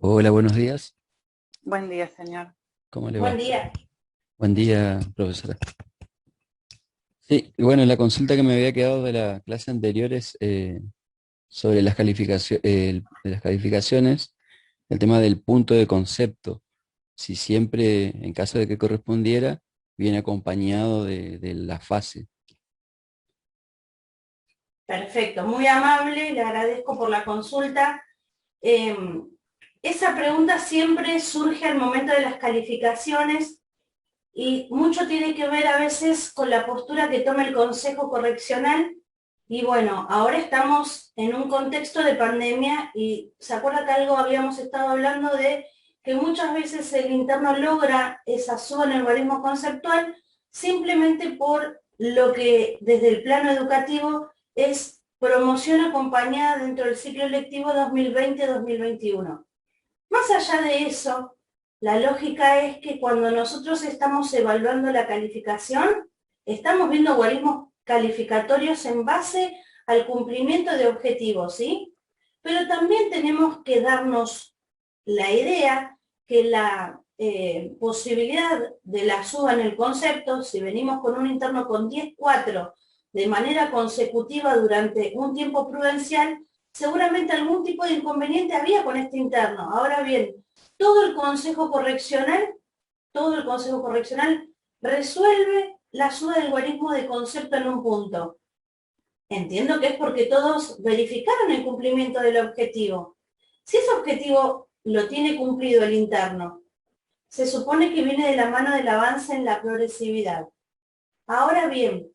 Hola, buenos días. Buen día, señor. ¿Cómo le Buen va? día. Buen día, profesora. Sí, y bueno, la consulta que me había quedado de la clase anterior es sobre las calificaciones, el tema del punto de concepto. Si siempre, en caso de que correspondiera, viene acompañado de la fase. Perfecto, muy amable, le agradezco por la consulta. Eh, Esa pregunta siempre surge al momento de las calificaciones y mucho tiene que ver a veces con la postura que toma el Consejo Correccional. Y bueno, ahora estamos en un contexto de pandemia y se acuerda que algo habíamos estado hablando de que muchas veces el interno logra esa suba en el algoritmo conceptual simplemente por lo que desde el plano educativo es promoción acompañada dentro del ciclo lectivo 2020-2021. Más allá de eso, la lógica es que cuando nosotros estamos evaluando la calificación, estamos viendo algoritmos calificatorios en base al cumplimiento de objetivos, ¿sí? Pero también tenemos que darnos la idea que la posibilidad de la suba en el concepto, si venimos con un interno con 10,4 de manera consecutiva durante un tiempo prudencial, seguramente algún tipo de inconveniente había con este interno. Ahora bien, todo el Consejo Correccional, todo el Consejo Correccional resuelve la suba del algoritmo de concepto en un punto. Entiendo que es porque todos verificaron el cumplimiento del objetivo. Si ese objetivo lo tiene cumplido el interno, se supone que viene de la mano del avance en la progresividad. Ahora bien,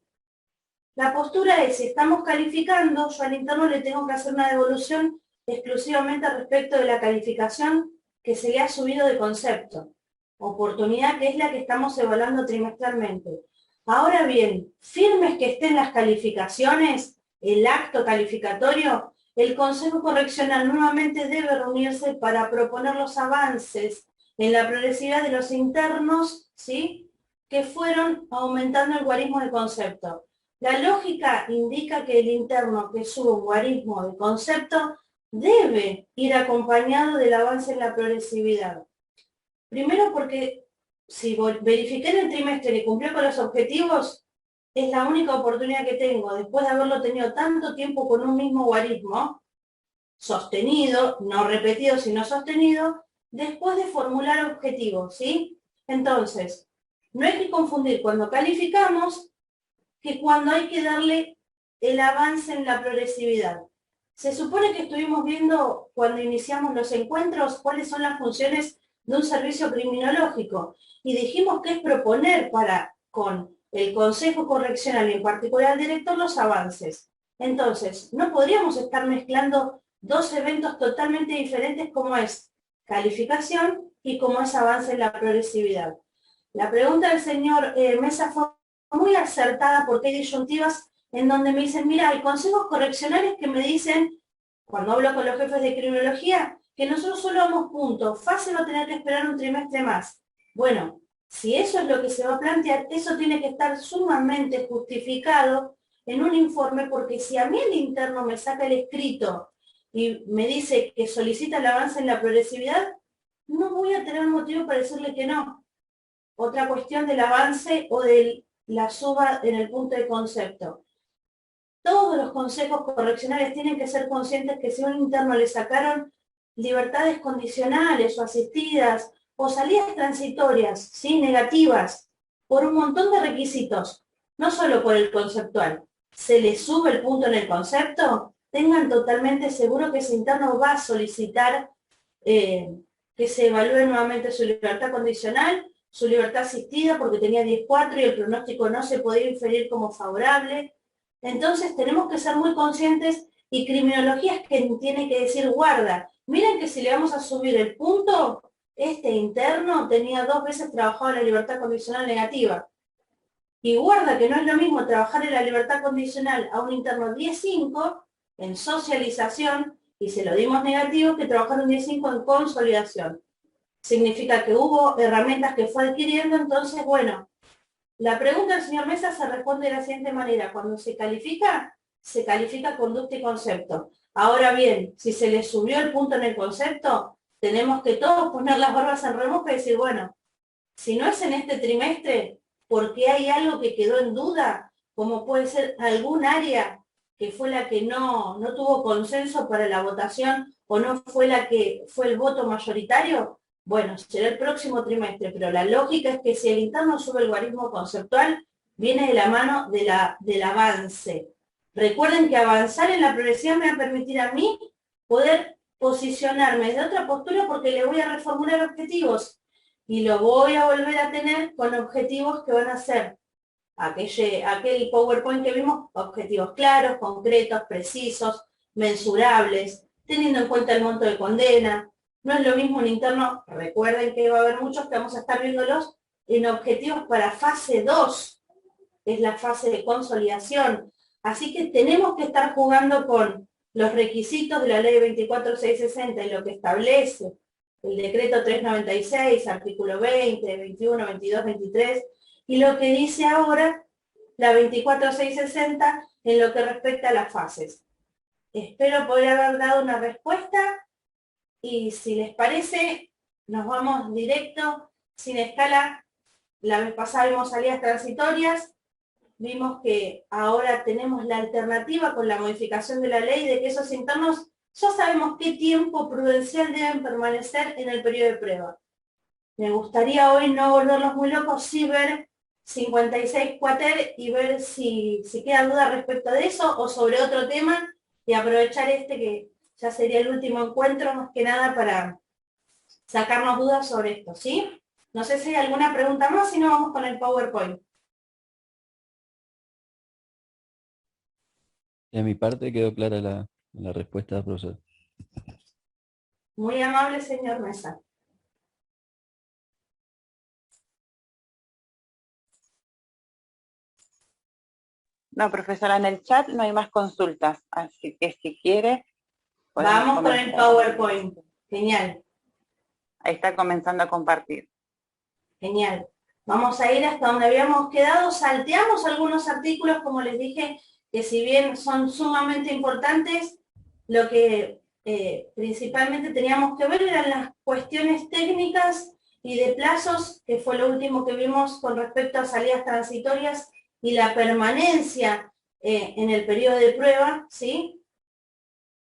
la postura es, si estamos calificando, yo al interno le tengo que hacer una devolución exclusivamente respecto de la calificación que se le ha subido de concepto. Oportunidad que es la que estamos evaluando trimestralmente. Ahora bien, firmes que estén las calificaciones, el acto calificatorio, el Consejo Correccional nuevamente debe reunirse para proponer los avances en la progresividad de los internos, ¿sí?, que fueron aumentando el guarismo de concepto. La lógica indica que el interno que sube un guarismo de concepto debe ir acompañado del avance en la progresividad. Primero porque si verifiqué en el trimestre que cumplió con los objetivos, es la única oportunidad que tengo, después de haberlo tenido tanto tiempo con un mismo guarismo, sostenido, no repetido, sino sostenido, después de formular objetivos, ¿sí? Entonces, no hay que confundir cuando calificamos que cuando hay que darle el avance en la progresividad. Se supone que estuvimos viendo cuando iniciamos los encuentros cuáles son las funciones de un servicio criminológico y dijimos que es proponer para con el Consejo Correccional y en particular el director los avances. Entonces, no podríamos estar mezclando dos eventos totalmente diferentes como es calificación y como es avance en la progresividad. La pregunta del señor Mesa fue muy acertada porque hay disyuntivas en donde me dicen, mira, hay consejos correccionales que me dicen, cuando hablo con los jefes de criminología, que nosotros solo damos puntos, fácil va a tener que esperar un trimestre más. Bueno, si eso es lo que se va a plantear, eso tiene que estar sumamente justificado en un informe, porque si a mí el interno me saca el escrito y me dice que solicita el avance en la progresividad, no voy a tener motivo para decirle que no. Otra cuestión del avance o de la suba en el punto de concepto. Todos los consejos correccionales tienen que ser conscientes que si a un interno le sacaron libertades condicionales o asistidas o salidas transitorias, ¿sí?, negativas, por un montón de requisitos, no solo por el conceptual, se le sube el punto en el concepto, tengan totalmente seguro que ese interno va a solicitar que se evalúe nuevamente su libertad condicional, su libertad asistida porque tenía 10,4 y el pronóstico no se podía inferir como favorable. Entonces tenemos que ser muy conscientes y criminología es quien tiene que decir, guarda, miren que si le vamos a subir el punto, este interno tenía 2 veces trabajado en la libertad condicional negativa. Y guarda que no es lo mismo trabajar en la libertad condicional a un interno 10,5 en socialización, y se lo dimos negativo, que trabajar un 10,5 en consolidación. Significa que hubo herramientas que fue adquiriendo, entonces, bueno, la pregunta del señor Mesa se responde de la siguiente manera. Cuando se califica conducta y concepto. Ahora bien, si se les subió el punto en el concepto, tenemos que todos poner las barbas en remojo y decir, bueno, si no es en este trimestre, porque hay algo que quedó en duda, como puede ser algún área que fue la que no tuvo consenso para la votación o no fue la que fue el voto mayoritario, bueno, será el próximo trimestre, pero la lógica es que si el interno sube el guarismo conceptual, viene de la mano del avance. Recuerden que avanzar en la progresividad me va a permitir a mí poder posicionarme de otra postura porque le voy a reformular objetivos y lo voy a volver a tener con objetivos que van a ser aquel PowerPoint que vimos, objetivos claros, concretos, precisos, mensurables, teniendo en cuenta el monto de condena. No es lo mismo un interno, recuerden que va a haber muchos que vamos a estar viéndolos en objetivos para fase 2, es la fase de consolidación. Así que tenemos que estar jugando con los requisitos de la ley 24660 y lo que establece el decreto 396, artículo 20, 21, 22, 23, y lo que dice ahora la 24660 en lo que respecta a las fases. Espero poder haber dado una respuesta y si les parece, nos vamos directo, sin escala. La vez pasada vimos salidas transitorias, vimos que ahora tenemos la alternativa con la modificación de la ley de que esos internos ya sabemos qué tiempo prudencial deben permanecer en el periodo de prueba. Me gustaría hoy no volverlos muy locos, sí ver 56 cuater y ver si queda duda respecto de eso o sobre otro tema y aprovechar este que ya sería el último encuentro más que nada para sacarnos dudas sobre esto, ¿sí? No sé si hay alguna pregunta más, si no vamos con el PowerPoint. De mi parte quedó clara la respuesta, profesor. Muy amable, señor Mesa. No, profesora, en el chat no hay más consultas, así que si quiere, vamos con el PowerPoint. Genial. Ahí está comenzando a compartir. Genial. Vamos a ir hasta donde habíamos quedado. Salteamos algunos artículos, como les dije, que si bien son sumamente importantes, lo que principalmente teníamos que ver eran las cuestiones técnicas y de plazos, que fue lo último que vimos con respecto a salidas transitorias y la permanencia en el periodo de prueba, ¿sí?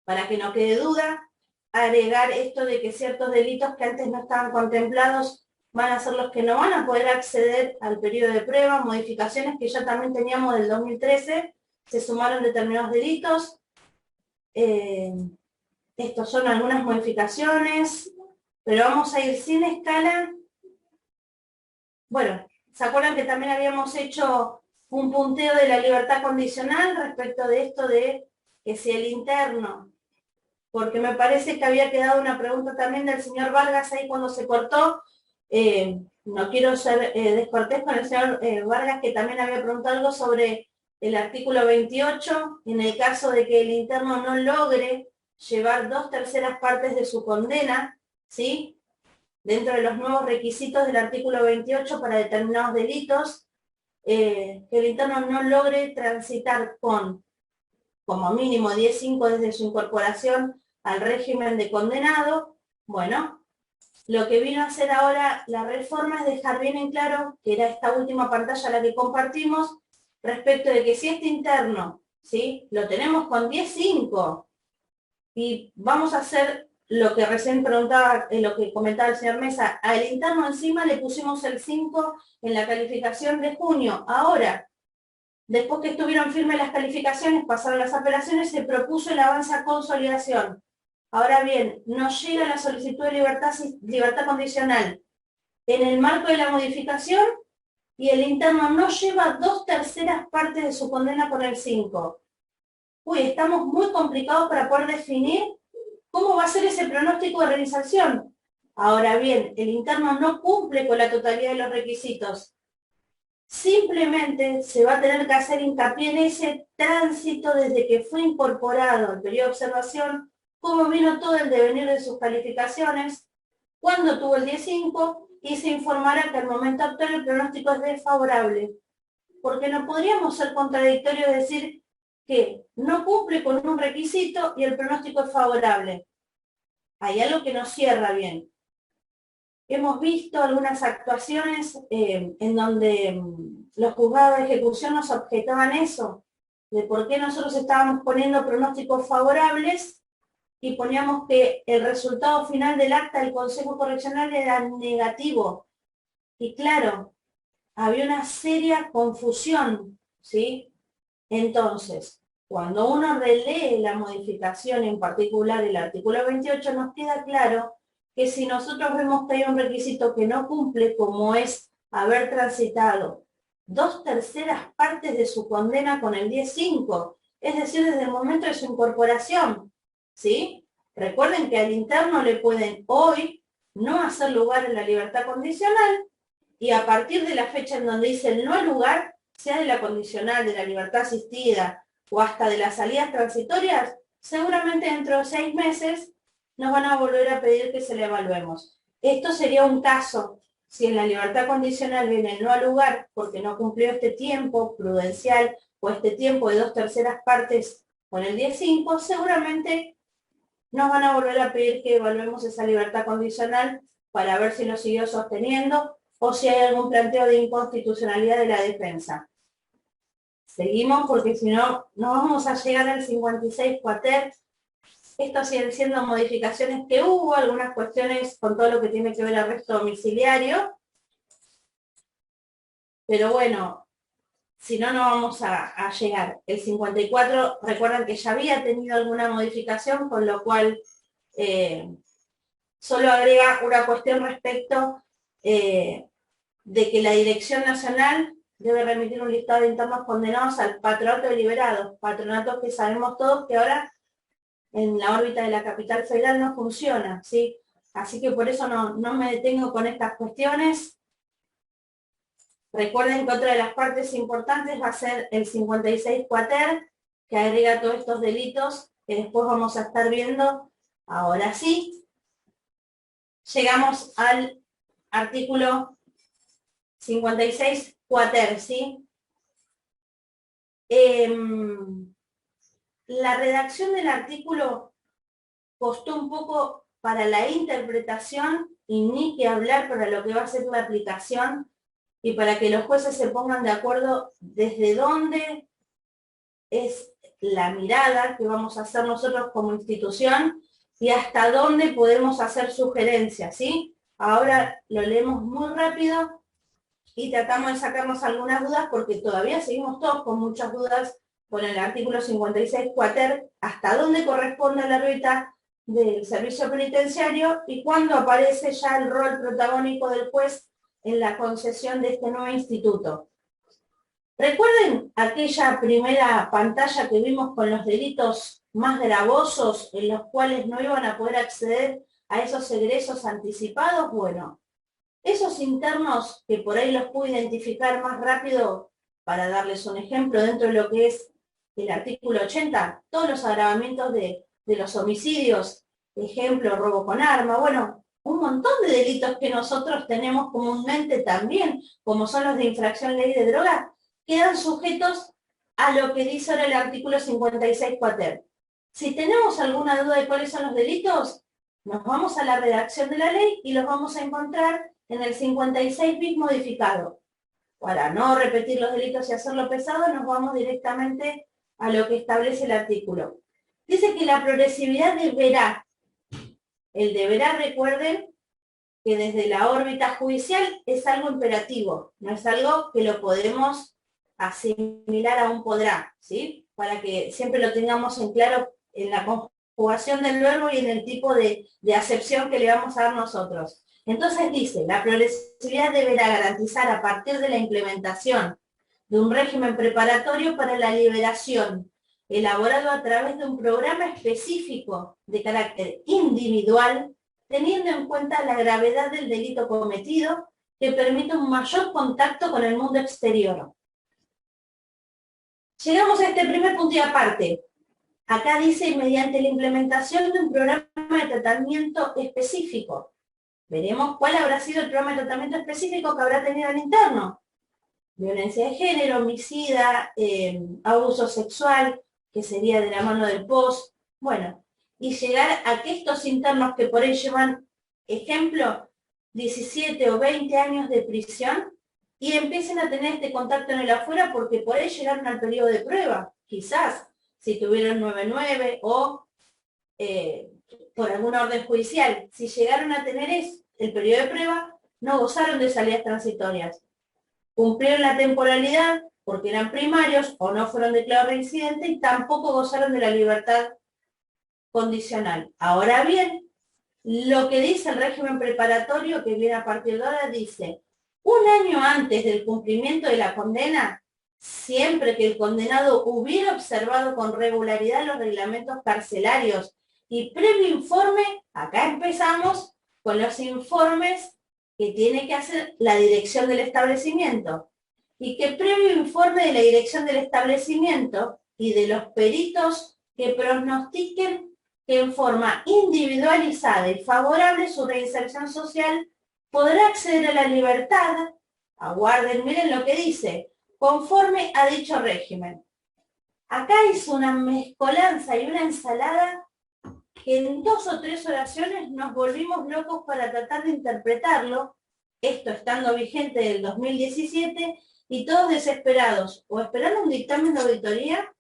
Para que no quede duda, agregar esto de que ciertos delitos que antes no estaban contemplados van a ser los que no van a poder acceder al periodo de prueba, modificaciones que ya también teníamos del 2013, se sumaron determinados delitos. Estos son algunas modificaciones, pero vamos a ir sin escala. Bueno, ¿se acuerdan que también habíamos hecho un punteo de la libertad condicional respecto de esto de que si el interno, porque me parece que había quedado una pregunta también del señor Vargas ahí cuando se cortó, no quiero ser descortés con el señor Vargas, que también había preguntado algo sobre el artículo 28, en el caso de que el interno no logre llevar 2/3 partes de su condena, ¿sí? Dentro de los nuevos requisitos del artículo 28 para determinados delitos, que el interno no logre transitar con, como mínimo, 10.5 desde su incorporación al régimen de condenado. Bueno, lo que vino a hacer ahora la reforma es dejar bien en claro, que era esta última pantalla la que compartimos, respecto de que si este interno, ¿sí?, lo tenemos con 10.5 y vamos a hacer lo que recién preguntaba, lo que comentaba el señor Mesa, al interno encima le pusimos el 5 en la calificación de junio. Ahora, después que estuvieron firmes las calificaciones, pasaron las apelaciones, se propuso el avance a consolidación. Ahora bien, nos llega la solicitud de libertad condicional en el marco de la modificación y el interno no lleva 2/3 partes de su condena con el 5. Uy, estamos muy complicados para poder definir cómo va a ser ese pronóstico de reinserción. Ahora bien, el interno no cumple con la totalidad de los requisitos. Simplemente se va a tener que hacer hincapié en ese tránsito desde que fue incorporado al periodo de observación, cómo vino todo el devenir de sus calificaciones, cuándo tuvo el 10.5 y se informará que al momento actual el pronóstico es desfavorable. Porque no podríamos ser contradictorios y decir que no cumple con un requisito y el pronóstico es favorable. Hay algo que no cierra bien. Hemos visto algunas actuaciones en donde los juzgados de ejecución nos objetaban eso, de por qué nosotros estábamos poniendo pronósticos favorables y poníamos que el resultado final del acta del Consejo Correccional era negativo. Y claro, había una seria confusión, ¿sí? Entonces, cuando uno relee la modificación, en particular el artículo 28, nos queda claro que si nosotros vemos que hay un requisito que no cumple, como es haber transitado 2/3 partes de su condena con el 10.5, es decir, desde el momento de su incorporación, ¿sí? Recuerden que al interno le pueden hoy no hacer lugar en la libertad condicional y a partir de la fecha en donde dice el no lugar, sea de la condicional, de la libertad asistida o hasta de las salidas transitorias, seguramente dentro de 6 meses nos van a volver a pedir que se le evaluemos. Esto sería un caso, si en la libertad condicional viene el no al lugar porque no cumplió este tiempo prudencial o este tiempo de 2/3 partes con el 10.5, seguramente nos van a volver a pedir que evaluemos esa libertad condicional para ver si lo siguió sosteniendo o si hay algún planteo de inconstitucionalidad de la defensa. Seguimos porque si no, no vamos a llegar al 56 cuater. Estos siguen siendo modificaciones que hubo, algunas cuestiones con todo lo que tiene que ver arresto domiciliario. Pero bueno, si no, no vamos a llegar. El 54, recuerdan que ya había tenido alguna modificación, con lo cual solo agrega una cuestión respecto de que la Dirección Nacional debe remitir un listado de internos condenados al patronato de liberados, patronatos que sabemos todos que ahora en la órbita de la capital federal no funciona, ¿sí? Así que por eso no me detengo con estas cuestiones. Recuerden que otra de las partes importantes va a ser el 56 cuater, que agrega todos estos delitos que después vamos a estar viendo. Ahora sí, llegamos al artículo 56 cuater, ¿sí? La redacción del artículo costó un poco para la interpretación y ni que hablar para lo que va a ser la aplicación y para que los jueces se pongan de acuerdo desde dónde es la mirada que vamos a hacer nosotros como institución y hasta dónde podemos hacer sugerencias, ¿sí? Ahora lo leemos muy rápido y tratamos de sacarnos algunas dudas porque todavía seguimos todos con muchas dudas con el artículo 56 cuater, hasta dónde corresponde la órbita del servicio penitenciario y cuándo aparece ya el rol protagónico del juez en la concesión de este nuevo instituto. ¿Recuerden aquella primera pantalla que vimos con los delitos más gravosos en los cuales no iban a poder acceder a esos egresos anticipados? Bueno, esos internos que por ahí los pude identificar más rápido, para darles un ejemplo, dentro de lo que es el artículo 80, todos los agravamientos de los homicidios, ejemplo, robo con arma, bueno, un montón de delitos que nosotros tenemos comúnmente también, como son los de infracción ley de drogas, quedan sujetos a lo que dice ahora el artículo 56 cuater. Si tenemos alguna duda de cuáles son los delitos, nos vamos a la redacción de la ley y los vamos a encontrar en el 56 bis modificado. Para no repetir los delitos y hacerlo pesado, nos vamos directamente a lo que establece el artículo. Dice que la progresividad deberá. El deberá, recuerden, que desde la órbita judicial es algo imperativo, no es algo que lo podemos asimilar a un podrá, ¿sí? Para que siempre lo tengamos en claro en la conjugación del verbo y en el tipo de acepción que le vamos a dar nosotros. Entonces dice, la progresividad deberá garantizar a partir de la implementación de un régimen preparatorio para la liberación, elaborado a través de un programa específico de carácter individual, teniendo en cuenta la gravedad del delito cometido, que permite un mayor contacto con el mundo exterior. Llegamos a este primer punto y aparte. Acá dice, mediante la implementación de un programa de tratamiento específico. Veremos cuál habrá sido el programa de tratamiento específico que habrá tenido el interno. Violencia de género, homicida, abuso sexual, que sería de la mano del POS, bueno, y llegar a que estos internos que por ahí llevan, ejemplo, 17 o 20 años de prisión, y empiecen a tener este contacto en el afuera porque por ahí llegaron al periodo de prueba, quizás, si tuvieron 9-9 o por alguna orden judicial, si llegaron a tener el periodo de prueba, no gozaron de salidas transitorias. Cumplieron la temporalidad porque eran primarios o no fueron declarados reincidentes y tampoco gozaron de la libertad condicional. Ahora bien, lo que dice el régimen preparatorio que viene a partir de ahora dice, un año antes del cumplimiento de la condena, siempre que el condenado hubiera observado con regularidad los reglamentos carcelarios y previo informe, acá empezamos con los informes que tiene que hacer la dirección del establecimiento y que previo informe de la dirección del establecimiento y de los peritos que pronostiquen que en forma individualizada y favorable su reinserción social podrá acceder a la libertad, aguarden, miren lo que dice, conforme a dicho régimen. Acá hizo una mezcolanza y una ensalada que en 2 o 3 oraciones nos volvimos locos para tratar de interpretarlo, esto estando vigente del 2017, y todos desesperados, o esperando un dictamen de auditoría,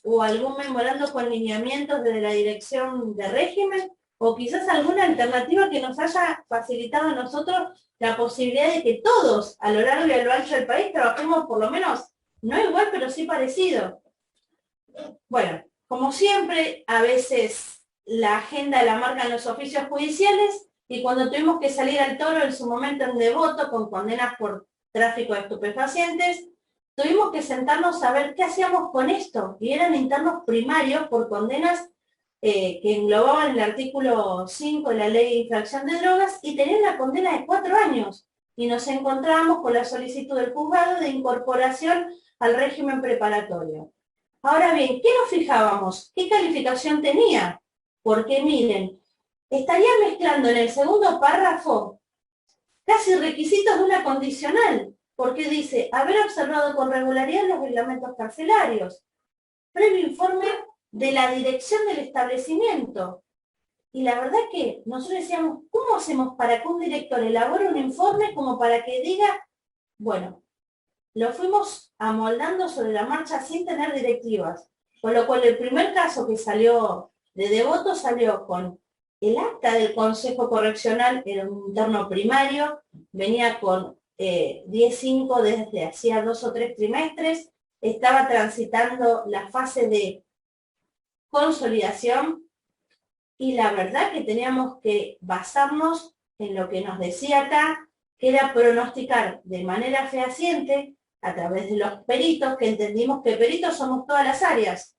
o algún memorando con lineamientos desde la dirección de régimen, o quizás alguna alternativa que nos haya facilitado a nosotros la posibilidad de que todos, a lo largo y a lo ancho del país, trabajemos por lo menos, no igual, pero sí parecido. Bueno, como siempre, a veces la agenda la marcan los oficios judiciales, y cuando tuvimos que salir al toro en su momento en Devoto, con condenas por tráfico de estupefacientes, tuvimos que sentarnos a ver qué hacíamos con esto, y eran internos primarios por condenas que englobaban el artículo 5 de la ley de infracción de drogas, y tenían la condena de 4 años, y nos encontrábamos con la solicitud del juzgado de incorporación al régimen preparatorio. Ahora bien, ¿qué nos fijábamos? ¿Qué calificación tenía? Porque miren, estaría mezclando en el segundo párrafo casi requisitos de una condicional, porque dice, haber observado con regularidad los reglamentos carcelarios, previo informe de la dirección del establecimiento. Y la verdad que nosotros decíamos, ¿cómo hacemos para que un director elabore un informe como para que diga, bueno, lo fuimos amoldando sobre la marcha sin tener directivas? Con lo cual el primer caso que salió de Devoto salió con el acta del Consejo Correccional, era un interno primario, venía con 10-5 desde hacía 2 o 3 trimestres, estaba transitando la fase de consolidación, y la verdad que teníamos que basarnos en lo que nos decía acá, que era pronosticar de manera fehaciente, a través de los peritos, que entendimos que peritos somos todas las áreas.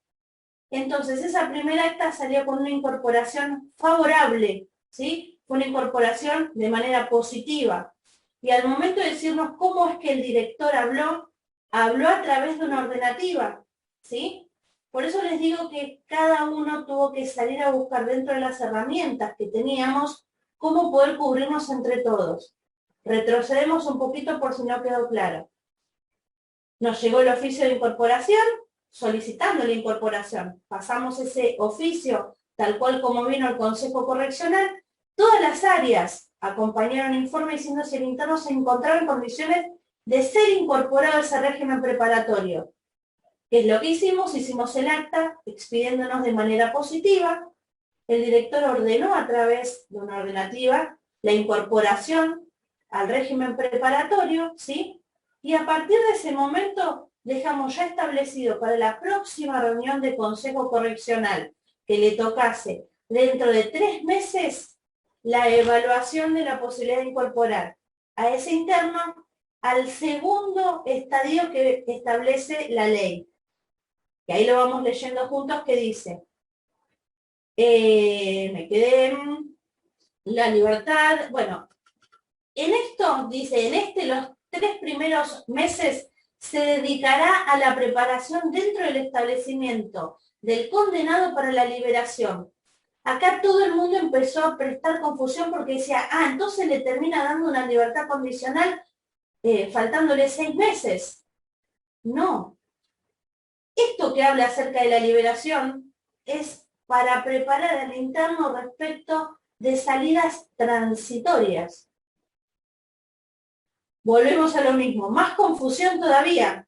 Entonces esa primera acta salió con una incorporación favorable, ¿sí? Fue una incorporación de manera positiva. Y al momento de decirnos cómo es que el director habló a través de una ordenativa, ¿sí? Por eso les digo que cada uno tuvo que salir a buscar dentro de las herramientas que teníamos cómo poder cubrirnos entre todos. Retrocedemos un poquito por si no quedó claro. Nos llegó el oficio de incorporación, solicitando la incorporación. Pasamos ese oficio tal cual como vino el Consejo Correccional. Todas las áreas acompañaron informe diciendo si el interno se encontraba en condiciones de ser incorporado a ese régimen preparatorio. ¿Qué es lo que hicimos? Hicimos el acta expidiéndonos de manera positiva. El director ordenó a través de una ordenativa la incorporación al régimen preparatorio, ¿sí? Y a partir de ese momento dejamos ya establecido para la próxima reunión de Consejo Correccional que le tocase dentro de 3 meses la evaluación de la posibilidad de incorporar a ese interno al segundo estadio que establece la ley. Que ahí lo vamos leyendo juntos, que dice, me quedé en la libertad, bueno, en esto, dice, los 3 primeros meses se dedicará a la preparación dentro del establecimiento del condenado para la liberación. Acá todo el mundo empezó a prestar confusión porque decía, entonces le termina dando una libertad condicional faltándole 6 meses. No. Esto que habla acerca de la liberación es para preparar al interno respecto de salidas transitorias. Volvemos a lo mismo, más confusión todavía.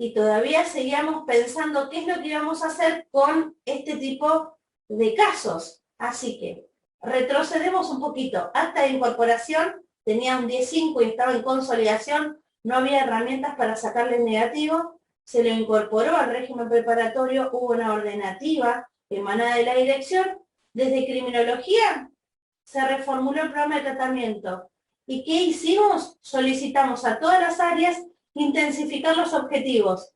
Y todavía seguíamos pensando qué es lo que íbamos a hacer con este tipo de casos. Así que retrocedemos un poquito. Acta de incorporación tenía un 10.5 y estaba en consolidación, no había herramientas para sacarle el negativo, se lo incorporó al régimen preparatorio, hubo una ordenativa emanada de la dirección. Desde criminología se reformuló el programa de tratamiento. ¿Y qué hicimos? Solicitamos a todas las áreas intensificar los objetivos.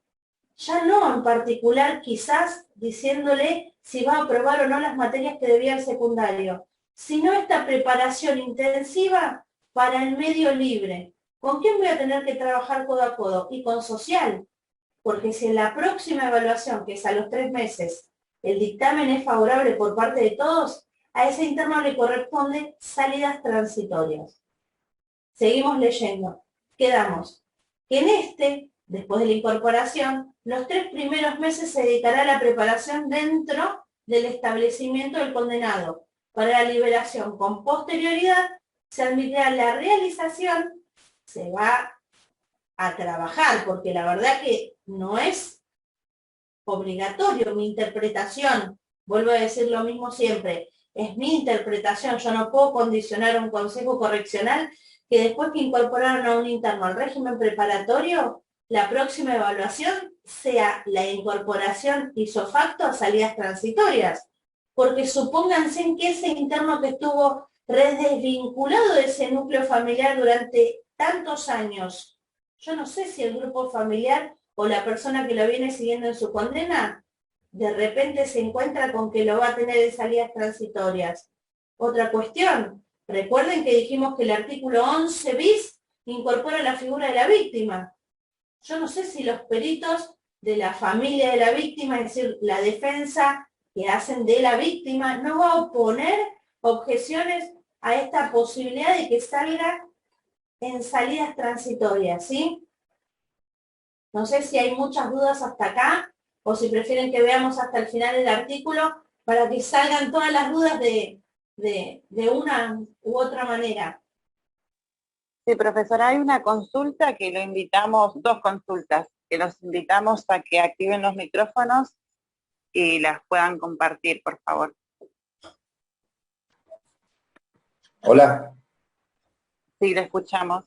Ya no en particular quizás diciéndole si va a aprobar o no las materias que debía el secundario, sino esta preparación intensiva para el medio libre. ¿Con quién voy a tener que trabajar codo a codo? Y con social, porque si en la próxima evaluación, que es a los 3 meses, el dictamen es favorable por parte de todos, a ese interno le corresponde salidas transitorias. Seguimos leyendo. Quedamos que en este, después de la incorporación, los 3 primeros meses se dedicará a la preparación dentro del establecimiento del condenado. Para la liberación con posterioridad, se admitirá la realización, se va a trabajar, porque la verdad que no es obligatorio mi interpretación, vuelvo a decir lo mismo siempre, es mi interpretación, yo no puedo condicionar un consejo correccional que después que incorporaron a un interno al régimen preparatorio, la próxima evaluación sea la incorporación ipso facto a salidas transitorias. Porque supónganse en que ese interno que estuvo desvinculado de ese núcleo familiar durante tantos años, yo no sé si el grupo familiar o la persona que lo viene siguiendo en su condena, de repente se encuentra con que lo va a tener en salidas transitorias. Otra cuestión, recuerden que dijimos que el artículo 11 bis incorpora la figura de la víctima. Yo no sé si los peritos de la familia de la víctima, es decir, la defensa que hacen de la víctima, no va a oponer objeciones a esta posibilidad de que salga en salidas transitorias, ¿sí? No sé si hay muchas dudas hasta acá, o si prefieren que veamos hasta el final del artículo para que salgan todas las dudas de una u otra manera. Sí, profesora, hay una consulta que lo invitamos, 2 consultas, que los invitamos a que activen los micrófonos y las puedan compartir, por favor. Hola. Sí, lo escuchamos.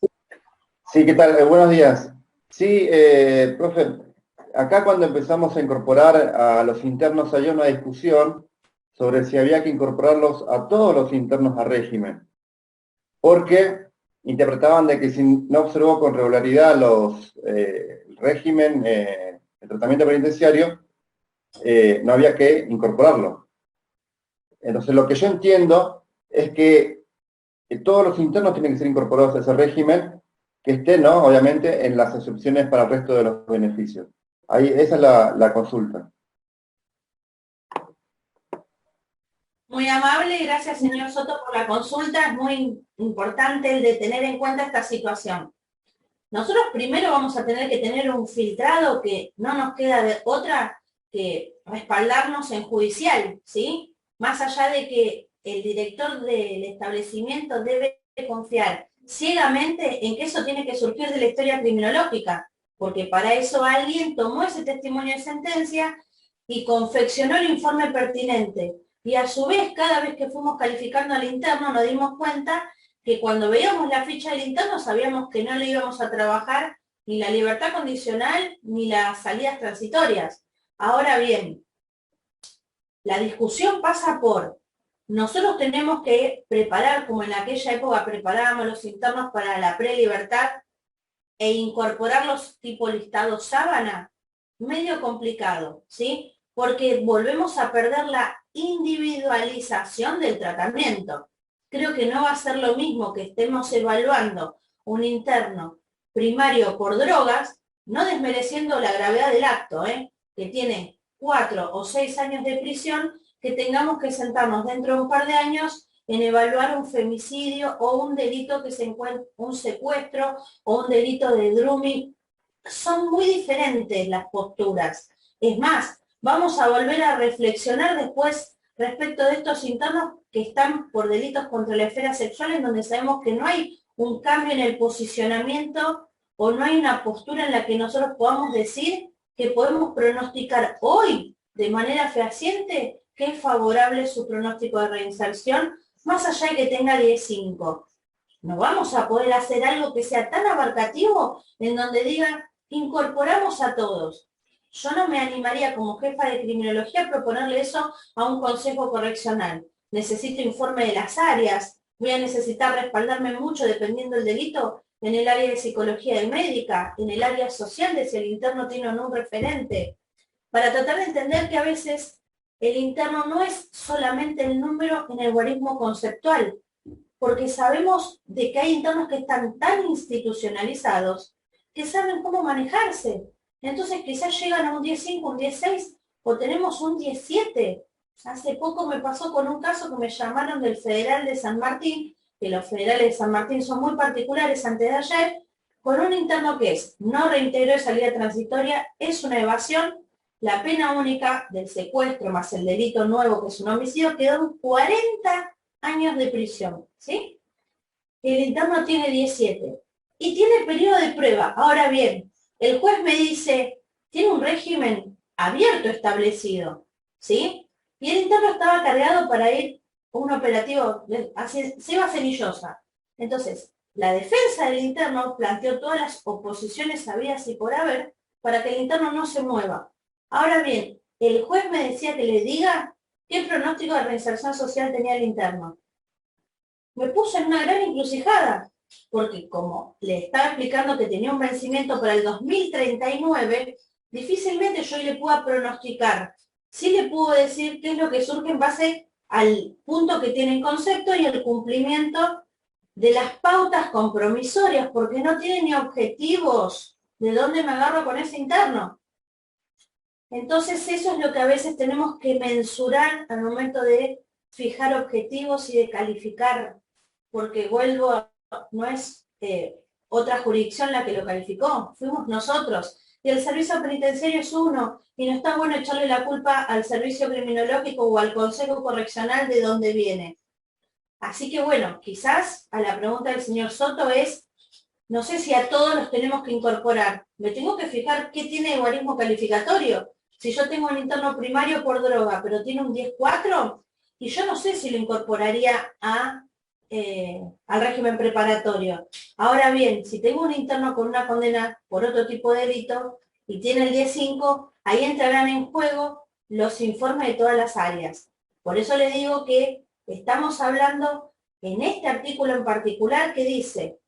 Sí, ¿qué tal? Buenos días. Sí, profe, acá cuando empezamos a incorporar a los internos había una discusión sobre si había que incorporarlos a todos los internos a régimen, porque interpretaban de que si no observó con regularidad el régimen, el tratamiento penitenciario, no había que incorporarlo. Entonces, lo que yo entiendo es que todos los internos tienen que ser incorporados a ese régimen, que estén, ¿no?, obviamente, en las excepciones para el resto de los beneficios. Ahí, esa es la consulta. Muy amable, gracias señor Soto por la consulta, es muy importante el de tener en cuenta esta situación. Nosotros primero vamos a tener que tener un filtrado que no nos queda de otra que respaldarnos en judicial, ¿sí? Más allá de que el director del establecimiento debe confiar ciegamente en que eso tiene que surgir de la historia criminológica, porque para eso alguien tomó ese testimonio de sentencia y confeccionó el informe pertinente. Y a su vez, cada vez que fuimos calificando al interno, nos dimos cuenta que cuando veíamos la ficha del interno sabíamos que no le íbamos a trabajar ni la libertad condicional ni las salidas transitorias. Ahora bien, la discusión pasa por, nosotros tenemos que preparar, como en aquella época preparábamos los internos para la prelibertad, e incorporarlos tipo listado sábana, medio complicado, ¿sí? Porque volvemos a perder la individualización del tratamiento. Creo que no va a ser lo mismo que estemos evaluando un interno primario por drogas, no desmereciendo la gravedad del acto, que tiene 4 o 6 años de prisión, que tengamos que sentarnos dentro de un par de años en evaluar un femicidio o un delito que se encuentra, un secuestro o un delito de grooming. Son muy diferentes las posturas. Es más, vamos a volver a reflexionar después respecto de estos internos que están por delitos contra la esfera sexual, en donde sabemos que no hay un cambio en el posicionamiento o no hay una postura en la que nosotros podamos decir que podemos pronosticar hoy de manera fehaciente que es favorable su pronóstico de reinserción, más allá de que tenga 10.5. No vamos a poder hacer algo que sea tan abarcativo en donde diga, incorporamos a todos. Yo no me animaría como jefa de criminología a proponerle eso a un consejo correccional. Necesito informe de las áreas, voy a necesitar respaldarme mucho, dependiendo del delito, en el área de psicología y médica, en el área social de si el interno tiene o no un referente, para tratar de entender que a veces el interno no es solamente el número en el guarismo conceptual, porque sabemos de que hay internos que están tan institucionalizados que saben cómo manejarse. Entonces quizás llegan a un 10.5, un 10.6 o tenemos un 10.7. Hace poco me pasó con un caso que me llamaron del Federal de San Martín, que los federales de San Martín son muy particulares antes de ayer, con un interno que es no reintegro de salida transitoria, es una evasión, la pena única del secuestro más el delito nuevo que es un homicidio quedó en 40 años de prisión, ¿sí? El interno tiene 17 y tiene periodo de prueba. Ahora bien, el juez me dice, tiene un régimen abierto establecido, ¿sí? Y el interno estaba cargado para ir a un operativo, Seba Cenillosa. Entonces, la defensa del interno planteó todas las oposiciones habidas y por haber para que el interno no se mueva. Ahora bien, el juez me decía que le diga qué pronóstico de reinserción social tenía el interno. Me puso en una gran encrucijada, porque como le estaba explicando que tenía un vencimiento para el 2039, difícilmente yo le pueda pronosticar. Sí le puedo decir qué es lo que surge en base al punto que tiene en concepto y el cumplimiento de las pautas compromisorias, porque no tiene ni objetivos. ¿De dónde me agarro con ese interno? Entonces eso es lo que a veces tenemos que mensurar al momento de fijar objetivos y de calificar, porque vuelvo, no es otra jurisdicción la que lo calificó, fuimos nosotros. Y el servicio penitenciario es uno, y no está bueno echarle la culpa al servicio criminológico o al consejo correccional de dónde viene. Así que bueno, quizás a la pregunta del señor Soto es, no sé si a todos los tenemos que incorporar. Me tengo que fijar qué tiene el guarismo calificatorio. Si yo tengo un interno primario por droga, pero tiene un 10.4, y yo no sé si lo incorporaría al régimen preparatorio. Ahora bien, si tengo un interno con una condena por otro tipo de delito y tiene el 10.5, ahí entrarán en juego los informes de todas las áreas. Por eso le digo que estamos hablando en este artículo en particular que dice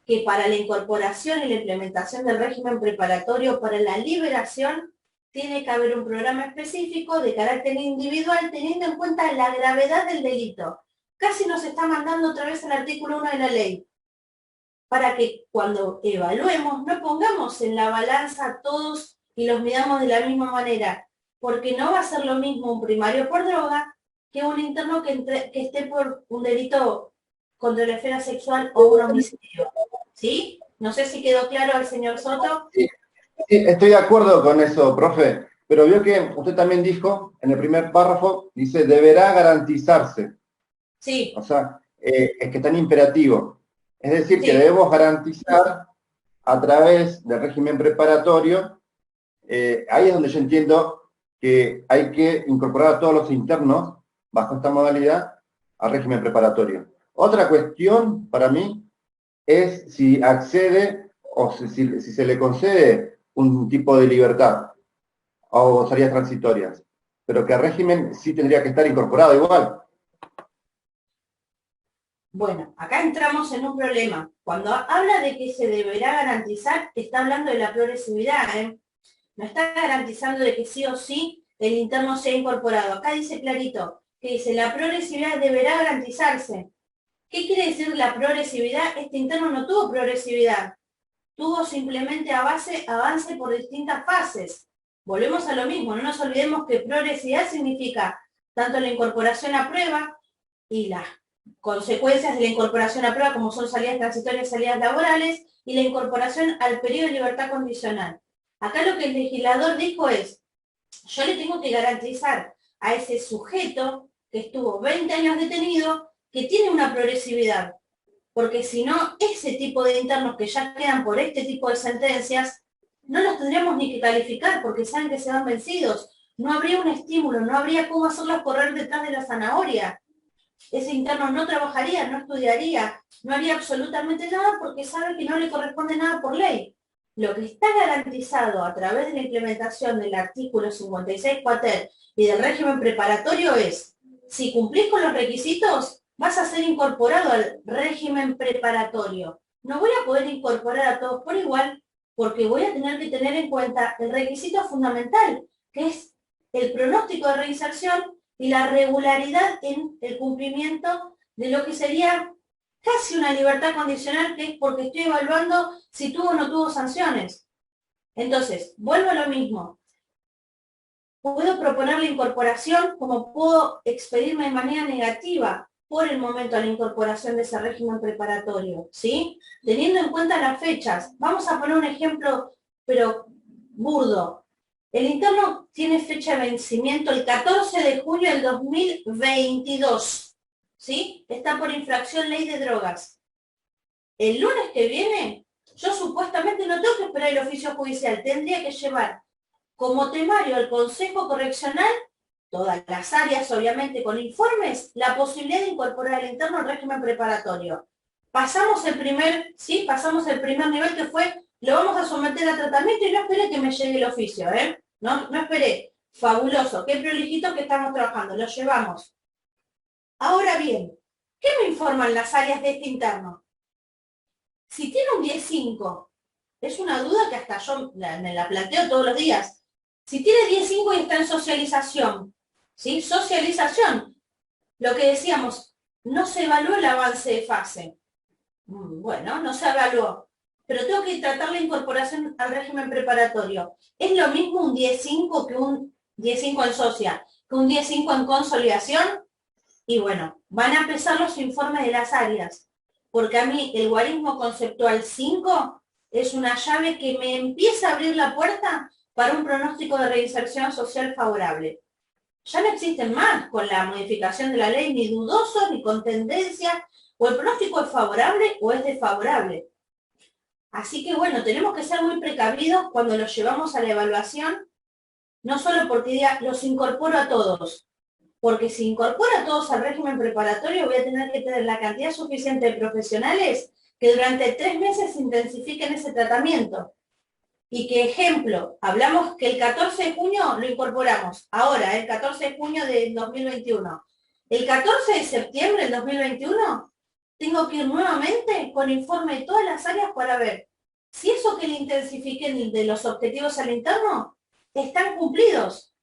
que para la incorporación y la implementación del régimen preparatorio para la liberación tiene que haber un programa específico de carácter individual teniendo en cuenta la gravedad del delito. Casi nos está mandando otra vez el artículo 1 de la ley, para que cuando evaluemos no pongamos en la balanza a todos y los midamos de la misma manera, porque no va a ser lo mismo un primario por droga que un interno que esté por un delito contra la esfera sexual o un homicidio. ¿Sí? No sé si quedó claro al señor Soto. Sí, estoy de acuerdo con eso, profe, pero vio que usted también dijo, en el primer párrafo, dice, deberá garantizarse. Sí. O sea, es que está en imperativo. Es decir, Sí. que debemos garantizar a través del régimen preparatorio, ahí es donde yo entiendo que hay que incorporar a todos los internos, bajo esta modalidad, al régimen preparatorio. Otra cuestión, para mí, es si accede o si se le concede un tipo de libertad o salidas transitorias, pero que el régimen sí tendría que estar incorporado igual. Bueno, acá entramos en un problema. Cuando habla de que se deberá garantizar, está hablando de la progresividad, ¿eh? No está garantizando de que sí o sí el interno sea incorporado. Acá dice clarito, que dice la progresividad deberá garantizarse. ¿Qué quiere decir la progresividad? Este interno no tuvo progresividad. Tuvo simplemente avance por distintas fases. Volvemos a lo mismo, no nos olvidemos que progresividad significa tanto la incorporación a prueba y las consecuencias de la incorporación a prueba, como son salidas transitorias, salidas laborales, y la incorporación al periodo de libertad condicional. Acá lo que el legislador dijo es, yo le tengo que garantizar a ese sujeto que estuvo 20 años detenido que tiene una progresividad. Porque si no, ese tipo de internos que ya quedan por este tipo de sentencias, no los tendríamos ni que calificar porque saben que se van vencidos. No habría un estímulo, no habría cómo hacerlos correr detrás de la zanahoria. Ese interno no trabajaría, no estudiaría, no haría absolutamente nada porque sabe que no le corresponde nada por ley. Lo que está garantizado a través de la implementación del artículo 56 cuater y del régimen preparatorio es, si cumplís con los requisitos, vas a ser incorporado al régimen preparatorio. No voy a poder incorporar a todos por igual porque voy a tener que tener en cuenta el requisito fundamental, que es el pronóstico de reinserción y la regularidad en el cumplimiento de lo que sería casi una libertad condicional, que es porque estoy evaluando si tuvo o no tuvo sanciones. Entonces, vuelvo a lo mismo. Puedo proponer la incorporación como puedo expedirme de manera negativa por el momento a la incorporación de ese régimen preparatorio, ¿sí? Teniendo en cuenta las fechas. Vamos a poner un ejemplo, pero burdo. El interno tiene fecha de vencimiento el 14 de junio del 2022, ¿sí? Está por infracción ley de drogas. El lunes que viene, yo supuestamente no tengo que esperar el oficio judicial, tendría que llevar como temario al Consejo Correccional, todas las áreas obviamente con informes, la posibilidad de incorporar al interno al régimen preparatorio. Pasamos el primer nivel que fue, lo vamos a someter a tratamiento y no esperé que me llegue el oficio, No esperé. Fabuloso, qué prolijito que estamos trabajando, lo llevamos. Ahora bien, ¿qué me informan las áreas de este interno? Si tiene un 10.5, es una duda que hasta yo me la planteo todos los días. Si tiene 10.5 y está en socialización, ¿sí? Socialización. Lo que decíamos, no se evaluó el avance de fase. Bueno, no se evaluó. Pero tengo que tratar la incorporación al régimen preparatorio. ¿Es lo mismo un 10.5 que un 10.5 en socia, que un 10.5 en consolidación? Y bueno, van a pesar los informes de las áreas. Porque a mí el guarismo conceptual 5 es una llave que me empieza a abrir la puerta para un pronóstico de reinserción social favorable. Ya no existen más con la modificación de la ley ni dudosos ni con tendencia, o el pronóstico es favorable o es desfavorable. Así que bueno, tenemos que ser muy precavidos cuando los llevamos a la evaluación, no solo porque diga, los incorporo a todos, porque si incorporo a todos al régimen preparatorio voy a tener que tener la cantidad suficiente de profesionales que durante 3 meses intensifiquen ese tratamiento. Y que, ejemplo, hablamos que el 14 de junio lo incorporamos, ahora, el 14 de junio del 2021. El 14 de septiembre del 2021 tengo que ir nuevamente con informe de todas las áreas para ver si eso que le intensifiquen de los objetivos al interno están cumplidos.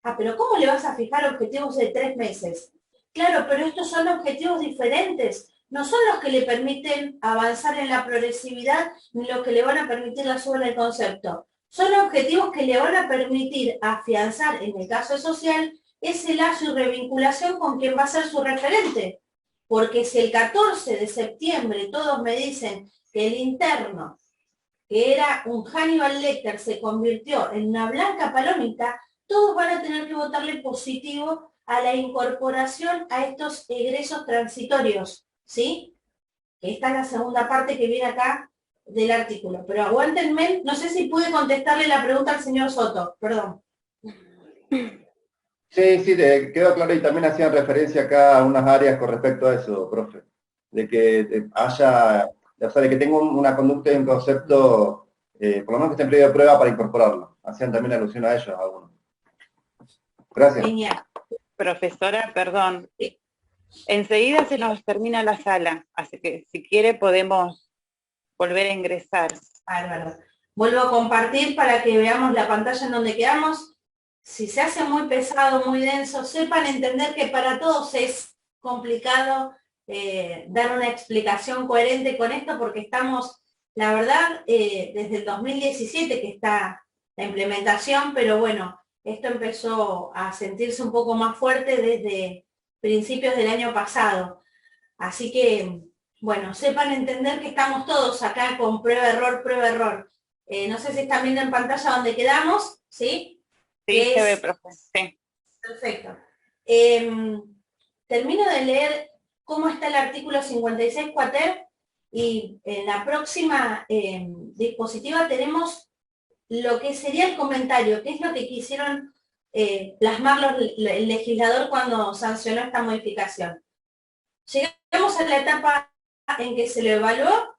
Ah, pero ¿cómo le vas a fijar objetivos de 3 meses? Claro, pero estos son objetivos diferentes. No son los que le permiten avanzar en la progresividad ni los que le van a permitir la suba del concepto. Son objetivos que le van a permitir afianzar, en el caso social, ese lazo y revinculación con quien va a ser su referente. Porque si el 14 de septiembre todos me dicen que el interno, que era un Hannibal Lecter, se convirtió en una blanca palomita, todos van a tener que votarle positivo a la incorporación a estos egresos transitorios, ¿sí? Esta es la segunda parte que viene acá del artículo. Pero aguántenme, no sé si pude contestarle la pregunta al señor Soto, perdón. Sí, quedó claro y también hacían referencia acá a unas áreas con respecto a eso, profe. De que haya, o sea, de que tenga una conducta y un concepto, por lo menos que esté en periodo de prueba para incorporarlo. Hacían también alusión a ellos, algunos. Gracias. Genial. Profesora, perdón. Enseguida se nos termina la sala, así que si quiere podemos volver a ingresar. Bárbaro. Vuelvo a compartir para que veamos la pantalla en donde quedamos. Si se hace muy pesado, muy denso, sepan entender que para todos es complicado dar una explicación coherente con esto porque estamos, la verdad, desde el 2017 que está la implementación, pero bueno, esto empezó a sentirse un poco más fuerte desde principios del año pasado. Así que, bueno, sepan entender que estamos todos acá con prueba-error, prueba-error. No sé si están viendo en pantalla donde quedamos, ¿sí? Sí, se ve, profe. Sí. Perfecto. Termino de leer cómo está el artículo 56 cuater y en la próxima diapositiva tenemos lo que sería el comentario, qué es lo que quisieron plasmar el legislador cuando sancionó esta modificación. Llegamos a la etapa en que se lo evaluó,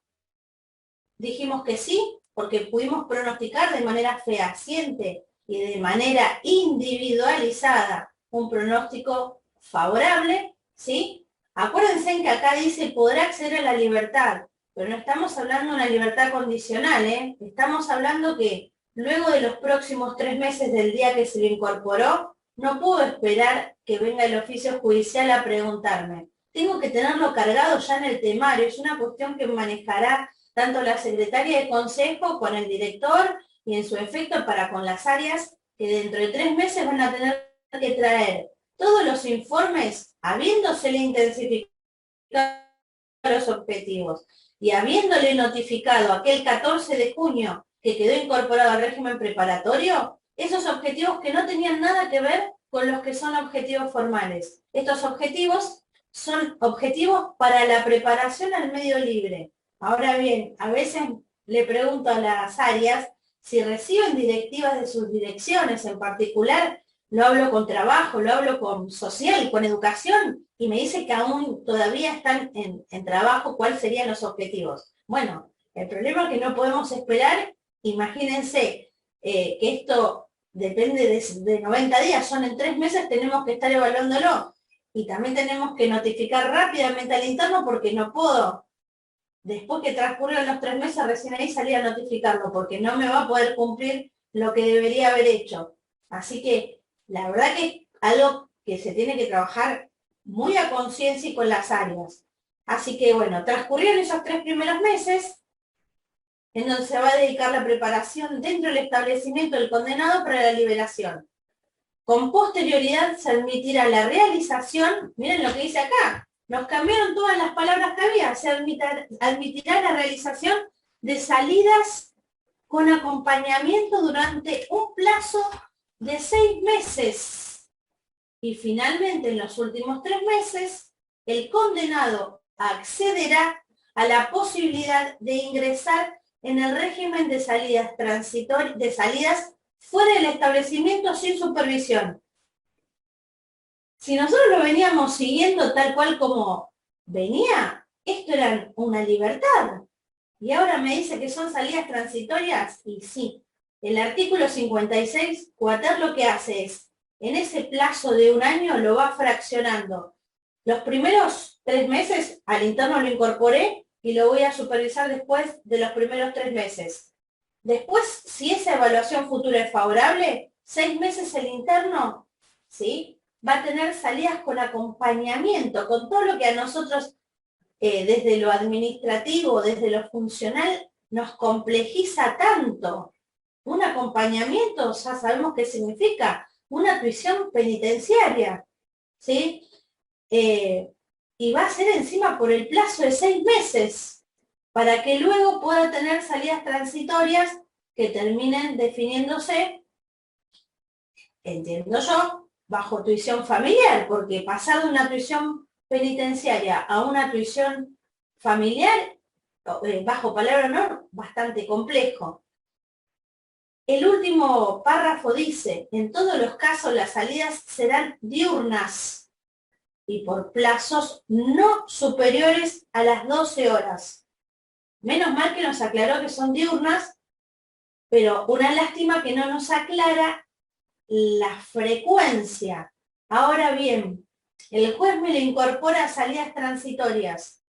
dijimos que sí, porque pudimos pronosticar de manera fehaciente y de manera individualizada un pronóstico favorable, ¿sí? Acuérdense en que acá dice podrá acceder a la libertad, pero no estamos hablando de una libertad condicional, ¿eh? Estamos hablando que luego de los próximos 3 meses del día que se lo incorporó, no puedo esperar que venga el oficio judicial a preguntarme. Tengo que tenerlo cargado ya en el temario, es una cuestión que manejará tanto la secretaria de consejo con el director y en su efecto para con las áreas que dentro de 3 meses van a tener que traer todos los informes, habiéndosele intensificado los objetivos y habiéndole notificado aquel 14 de junio que quedó incorporado al régimen preparatorio, esos objetivos que no tenían nada que ver con los que son objetivos formales. Estos objetivos son objetivos para la preparación al medio libre. Ahora bien, a veces le pregunto a las áreas si reciben directivas de sus direcciones, en particular lo hablo con trabajo, lo hablo con social, con educación, y me dice que aún todavía están en trabajo cuáles serían los objetivos. Bueno, el problema es que no podemos esperar, imagínense que esto depende de 90 días, son en 3 meses, tenemos que estar evaluándolo, y también tenemos que notificar rápidamente al interno porque no puedo después que transcurrieron los 3 meses, recién ahí salí a notificarlo, porque no me va a poder cumplir lo que debería haber hecho. Así que, la verdad que es algo que se tiene que trabajar muy a conciencia y con las áreas. Así que, bueno, transcurrieron esos 3 primeros meses, en donde se va a dedicar la preparación dentro del establecimiento del condenado para la liberación. Con posterioridad se admitirá la realización, miren lo que dice acá, nos cambiaron todas las palabras que había, se admitirá la realización de salidas con acompañamiento durante un plazo de 6 meses. Y finalmente, en los últimos 3 meses, el condenado accederá a la posibilidad de ingresar en el régimen de salidas fuera del establecimiento sin supervisión. Si nosotros lo veníamos siguiendo tal cual como venía, esto era una libertad. Y ahora me dice que son salidas transitorias, y sí. El artículo 56, cuater lo que hace es, en ese plazo de 1 año lo va fraccionando. Los primeros 3 meses al interno lo incorporé y lo voy a supervisar después de los primeros 3 meses. Después, si esa evaluación futura es favorable, 6 meses el interno, ¿sí?, va a tener salidas con acompañamiento, con todo lo que a nosotros, desde lo administrativo, desde lo funcional, nos complejiza tanto. Un acompañamiento, ya sabemos qué significa, una prisión penitenciaria, ¿sí? Y va a ser encima por el plazo de 6 meses, para que luego pueda tener salidas transitorias que terminen definiéndose, entiendo yo, bajo tuición familiar, porque pasar de una tuición penitenciaria a una tuición familiar, bajo palabra honor, bastante complejo. El último párrafo dice, en todos los casos las salidas serán diurnas y por plazos no superiores a las 12 horas. Menos mal que nos aclaró que son diurnas, pero una lástima que no nos aclara la frecuencia. Ahora bien, el juez me le incorpora salidas transitorias.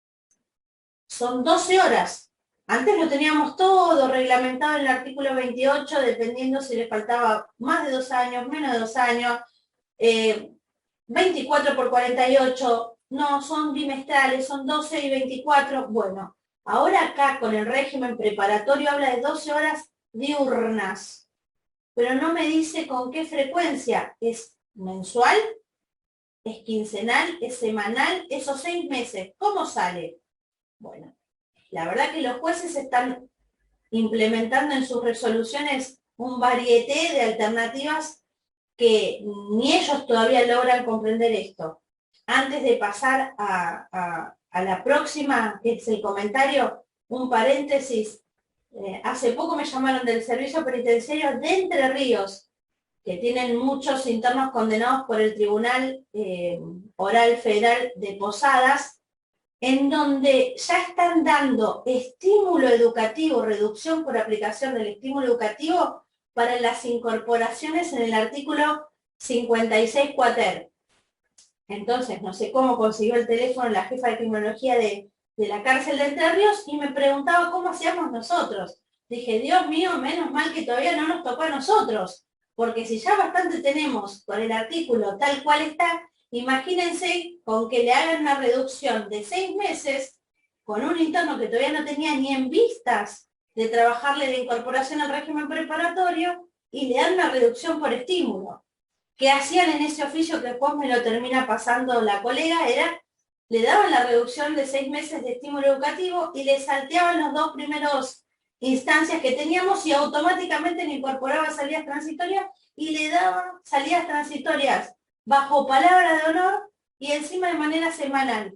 Son 12 horas. Antes lo teníamos todo reglamentado en el artículo 28, dependiendo si le faltaba más de 2 años, menos de 2 años, 24 por 48, no, son bimestrales, son 12 y 24. Bueno, ahora acá con el régimen preparatorio habla de 12 horas diurnas, pero no me dice con qué frecuencia. ¿Es mensual? ¿Es quincenal? ¿Es semanal? ¿Esos 6 meses? ¿Cómo sale? Bueno, la verdad que los jueces están implementando en sus resoluciones un varieté de alternativas que ni ellos todavía logran comprender esto. Antes de pasar a la próxima, que es el comentario, un paréntesis. Hace poco me llamaron del Servicio Penitenciario de Entre Ríos, que tienen muchos internos condenados por el Tribunal Oral Federal de Posadas, en donde ya están dando estímulo educativo, reducción por aplicación del estímulo educativo para las incorporaciones en el artículo 56 cuater. Entonces, no sé cómo consiguió el teléfono la jefa de criminología de la cárcel de Entre Ríos y me preguntaba cómo hacíamos nosotros. Dije, Dios mío, menos mal que todavía no nos tocó a nosotros, porque si ya bastante tenemos con el artículo tal cual está, imagínense con que le hagan una reducción de 6 meses con un interno que todavía no tenía ni en vistas de trabajarle la incorporación al régimen preparatorio y le dan una reducción por estímulo. ¿Qué hacían en ese oficio que después me lo termina pasando la colega? Le daban la reducción de 6 meses de estímulo educativo y le salteaban los 2 primeros instancias que teníamos y automáticamente le incorporaba salidas transitorias y le daban salidas transitorias bajo palabra de honor y encima de manera semanal.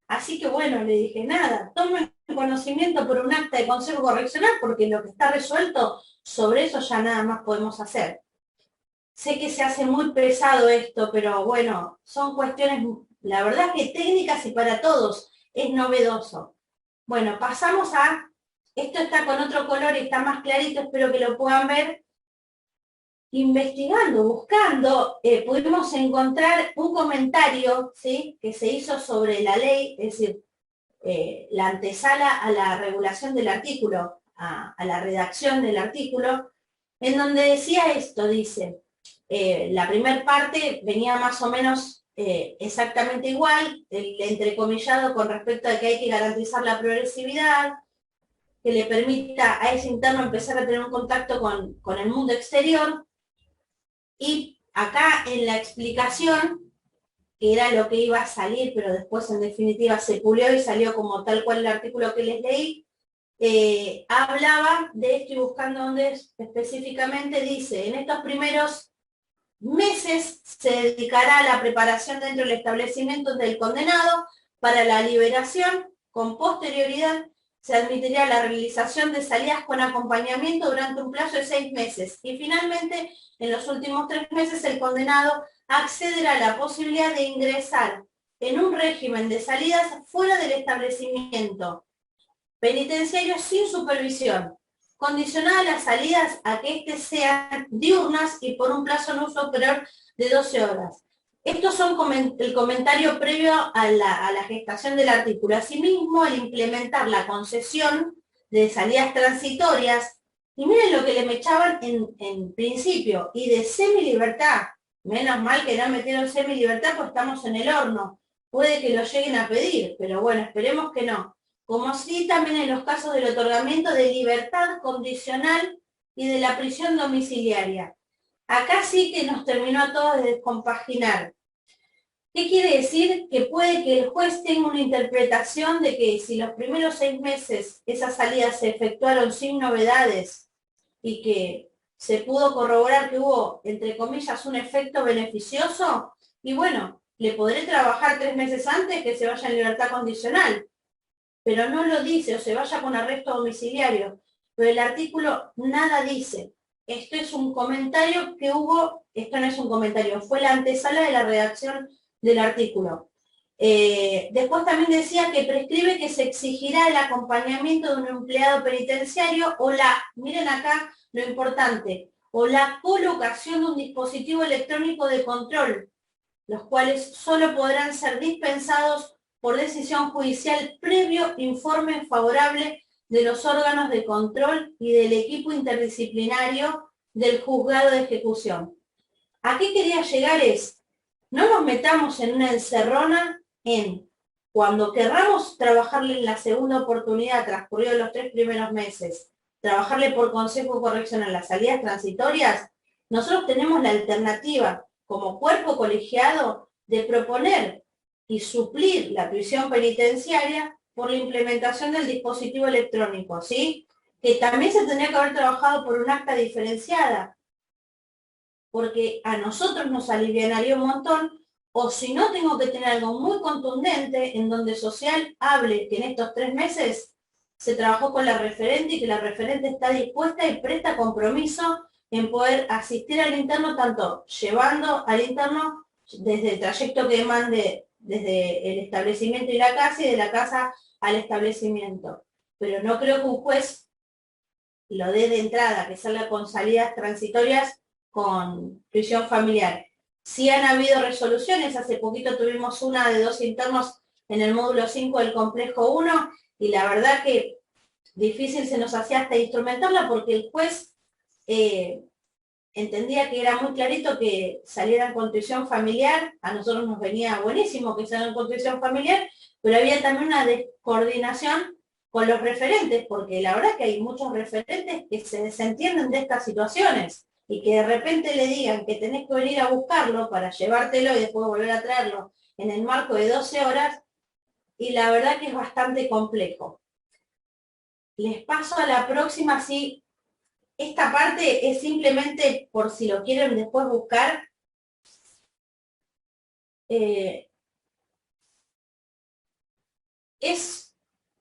Así que bueno, le dije, nada, tomen conocimiento por un acta de consejo correccional porque lo que está resuelto, sobre eso ya nada más podemos hacer. Sé que se hace muy pesado esto, pero bueno, son cuestiones, la verdad que técnicas y para todos es novedoso. Bueno, pasamos a, esto está con otro color y está más clarito, espero que lo puedan ver. Investigando, buscando, pudimos encontrar un comentario, ¿sí?, que se hizo sobre la ley, es decir, la antesala a la regulación del artículo, a la redacción del artículo, en donde decía esto, dice, la primera parte venía más o menos exactamente igual, el entrecomillado con respecto a que hay que garantizar la progresividad, que le permita a ese interno empezar a tener un contacto con el mundo exterior, y acá en la explicación, que era lo que iba a salir, pero después en definitiva se pulió y salió como tal cual el artículo que les leí, hablaba de esto y buscando dónde específicamente dice, en estos primeros meses se dedicará a la preparación dentro del establecimiento del condenado para la liberación. Con posterioridad se admitiría la realización de salidas con acompañamiento durante un plazo de 6 meses. Y finalmente, en los últimos 3 meses, el condenado accederá a la posibilidad de ingresar en un régimen de salidas fuera del establecimiento penitenciario sin supervisión, condicionada las salidas a que éstas sean diurnas y por un plazo no superior de 12 horas. Estos son el comentario previo a la gestación del artículo. Asimismo, al implementar la concesión de salidas transitorias, y miren lo que le mechaban en principio, y de semilibertad. Menos mal que no metieron semilibertad, pues estamos en el horno. Puede que lo lleguen a pedir, pero bueno, esperemos que no. Como sí también en los casos del otorgamiento de libertad condicional y de la prisión domiciliaria. Acá sí que nos terminó a todos de descompaginar. ¿Qué quiere decir? Que puede que el juez tenga una interpretación de que si los primeros 6 meses esas salidas se efectuaron sin novedades y que se pudo corroborar que hubo, entre comillas, un efecto beneficioso, y bueno, le podré trabajar 3 meses antes que se vaya en libertad condicional. Pero no lo dice, o se vaya con arresto domiciliario. Pero el artículo nada dice. Esto es un comentario que hubo, esto no es un comentario, fue la antesala de la redacción del artículo. Después también decía que prescribe que se exigirá el acompañamiento de un empleado penitenciario o miren acá lo importante, o la colocación de un dispositivo electrónico de control, los cuales solo podrán ser dispensados por decisión judicial previo informe favorable de los órganos de control y del equipo interdisciplinario del juzgado de ejecución. ¿A qué quería llegar? No nos metamos en una encerrona en cuando querramos trabajarle en la segunda oportunidad, transcurridos los 3 primeros meses, trabajarle por consejo correccional las salidas transitorias, nosotros tenemos la alternativa como cuerpo colegiado de proponer y suplir la prisión penitenciaria por la implementación del dispositivo electrónico, ¿sí? Que también se tendría que haber trabajado por un acta diferenciada, porque a nosotros nos alivianaría un montón, o si no, tengo que tener algo muy contundente en donde social hable que en estos 3 meses se trabajó con la referente y que la referente está dispuesta y presta compromiso en poder asistir al interno, tanto llevando al interno desde el trayecto que mande desde el establecimiento y la casa, y de la casa al establecimiento. Pero no creo que un juez lo dé de entrada, que salga con salidas transitorias con prisión familiar. Sí han habido resoluciones, hace poquito tuvimos una de 2 internos en el módulo 5 del complejo 1, y la verdad que difícil se nos hacía hasta instrumentarla, porque el juez entendía que era muy clarito que salieran con prisión familiar. A nosotros nos venía buenísimo que salieran con prisión familiar, pero había también una descoordinación con los referentes, porque la verdad que hay muchos referentes que se desentienden de estas situaciones, y que de repente le digan que tenés que venir a buscarlo para llevártelo y después volver a traerlo en el marco de 12 horas, y la verdad que es bastante complejo. Les paso a la próxima, sí. Esta parte es simplemente por si lo quieren después buscar. Es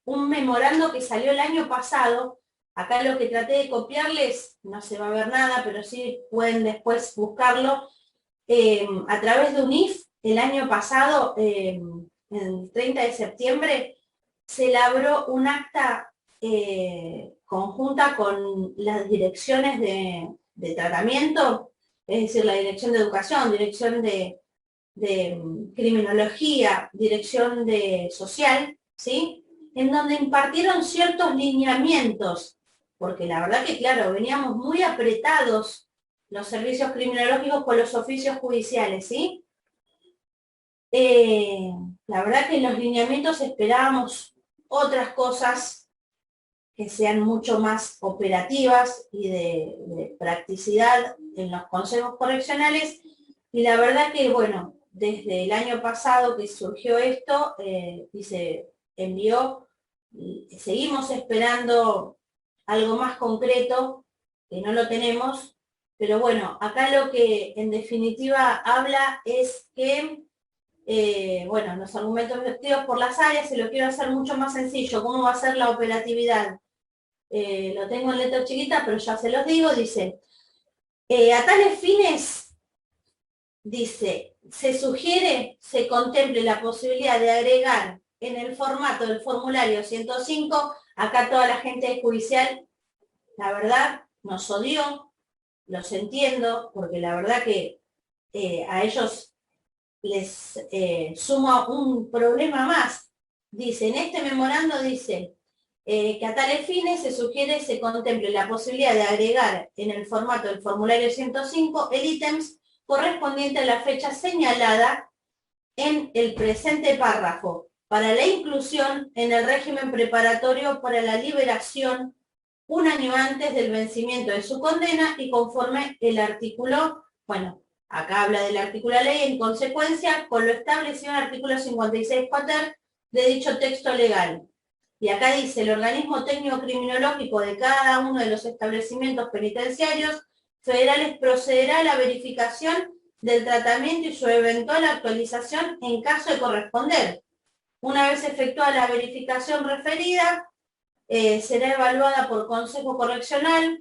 un memorando que salió el año pasado. Acá lo que traté de copiarles, no se va a ver nada, pero sí pueden después buscarlo. A través de UNIF, el año pasado, el 30 de septiembre, se elaboró un acta conjunta con las direcciones de tratamiento, es decir, la dirección de educación, dirección de criminología, dirección de social, ¿sí? En donde impartieron ciertos lineamientos, porque la verdad que, claro, veníamos muy apretados los servicios criminológicos con los oficios judiciales, ¿sí? La verdad que en los lineamientos esperábamos otras cosas que sean mucho más operativas y de practicidad en los consejos correccionales, y la verdad que, bueno, desde el año pasado que surgió esto y se envió, seguimos esperando algo más concreto, que no lo tenemos, pero bueno, acá lo que en definitiva habla es que bueno, los argumentos vertidos por las áreas, se lo quiero hacer mucho más sencillo. ¿Cómo va a ser la operatividad? Lo tengo en letra chiquita, pero ya se los digo. Dice, a tales fines, dice, se sugiere, se contemple la posibilidad de agregar en el formato del formulario 105, acá toda la gente judicial, la verdad, nos odió, los entiendo, porque la verdad que a ellos les suma un problema más. Dice, en este memorando dice que a tales fines se sugiere se contemple la posibilidad de agregar en el formato del formulario 105 el ítems correspondiente a la fecha señalada en el presente párrafo para la inclusión en el régimen preparatorio para la liberación un año antes del vencimiento de su condena y conforme el artículo, bueno, acá habla del artículo de ley, en consecuencia, con lo establecido en el artículo 56 cuater de dicho texto legal. Y acá dice, el organismo técnico criminológico de cada uno de los establecimientos penitenciarios federales procederá a la verificación del tratamiento y su eventual actualización en caso de corresponder. Una vez efectuada la verificación referida, será evaluada por Consejo Correccional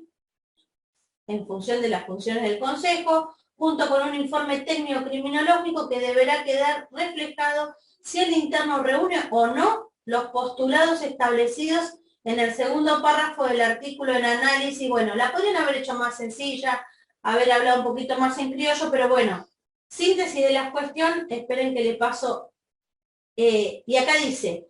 en función de las funciones del Consejo, junto con un informe técnico criminológico que deberá quedar reflejado si el interno reúne o no los postulados establecidos en el segundo párrafo del artículo en análisis. Bueno, la podrían haber hecho más sencilla, haber hablado un poquito más en criollo, pero bueno, síntesis de la cuestión, esperen que le paso. Y acá dice,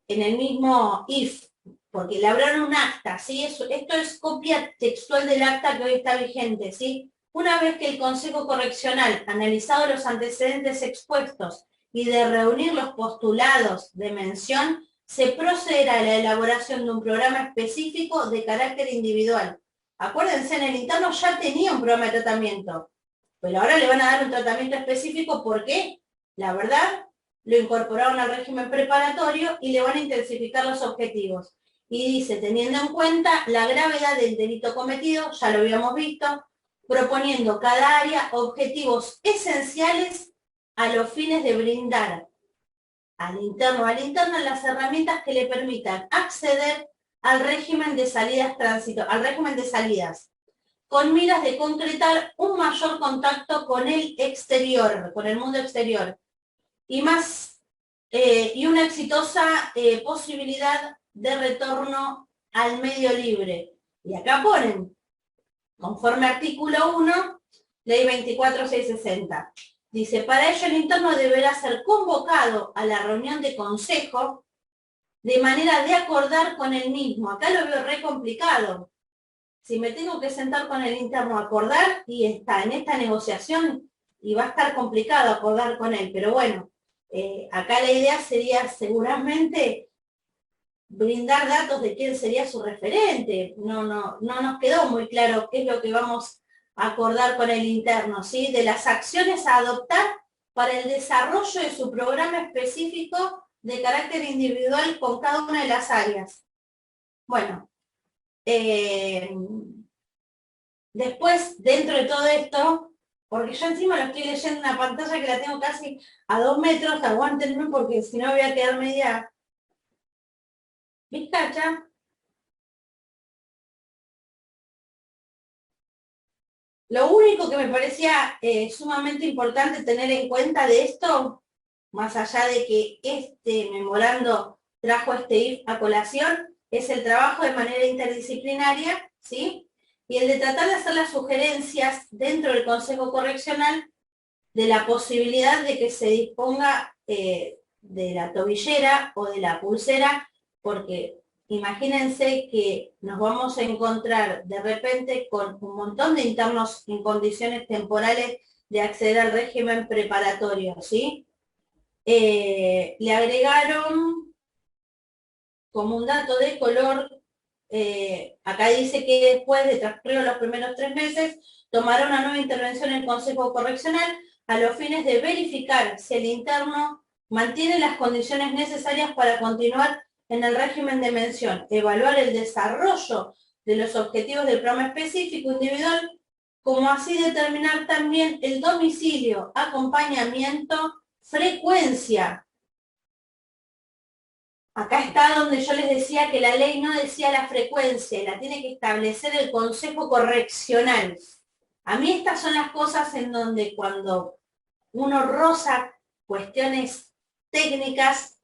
en el mismo if, porque elaboraron un acta, ¿sí? Esto es copia textual del acta que hoy está vigente, ¿sí? Una vez que el Consejo Correccional, analizado los antecedentes expuestos y de reunir los postulados de mención, se procederá a la elaboración de un programa específico de carácter individual. Acuérdense, en el interno ya tenía un programa de tratamiento, pero ahora le van a dar un tratamiento específico porque, la verdad, lo incorporaron al régimen preparatorio y le van a intensificar los objetivos. Y dice, teniendo en cuenta la gravedad del delito cometido, ya lo habíamos visto, proponiendo cada área objetivos esenciales a los fines de brindar al interno las herramientas que le permitan acceder al régimen de salidas con miras de concretar un mayor contacto con el exterior, con el mundo exterior, y una exitosa posibilidad de retorno al medio libre. Y acá ponen, conforme artículo 1, ley 24660. Dice, para ello el interno deberá ser convocado a la reunión de consejo de manera de acordar con el mismo. Acá lo veo re complicado. Si me tengo que sentar con el interno a acordar, y está en esta negociación, y va a estar complicado acordar con él, pero bueno, acá la idea sería seguramente brindar datos de quién sería su referente. No nos quedó muy claro qué es lo que vamos a acordar con el interno, ¿sí? De las acciones a adoptar para el desarrollo de su programa específico de carácter individual con cada una de las áreas. Bueno, después, dentro de todo esto, porque yo encima lo estoy leyendo en una pantalla que la tengo casi a 2 metros, aguántenme porque si no voy a quedar media bizcacha. Lo único que me parecía sumamente importante tener en cuenta de esto, más allá de que este memorando trajo este IF a colación, es el trabajo de manera interdisciplinaria, ¿sí? Y el de tratar de hacer las sugerencias dentro del Consejo Correccional de la posibilidad de que se disponga de la tobillera o de la pulsera, porque imagínense que nos vamos a encontrar de repente con un montón de internos en condiciones temporales de acceder al régimen preparatorio, ¿sí? Le agregaron como un dato de color, acá dice que después de transcurrir los primeros 3 meses, tomará una nueva intervención en el Consejo Correccional a los fines de verificar si el interno mantiene las condiciones necesarias para continuar en el régimen de mención, evaluar el desarrollo de los objetivos del programa específico individual, como así determinar también el domicilio, acompañamiento, frecuencia. Acá está donde yo les decía que la ley no decía la frecuencia, y la tiene que establecer el Consejo Correccional. A mí estas son las cosas en donde cuando uno roza cuestiones técnicas,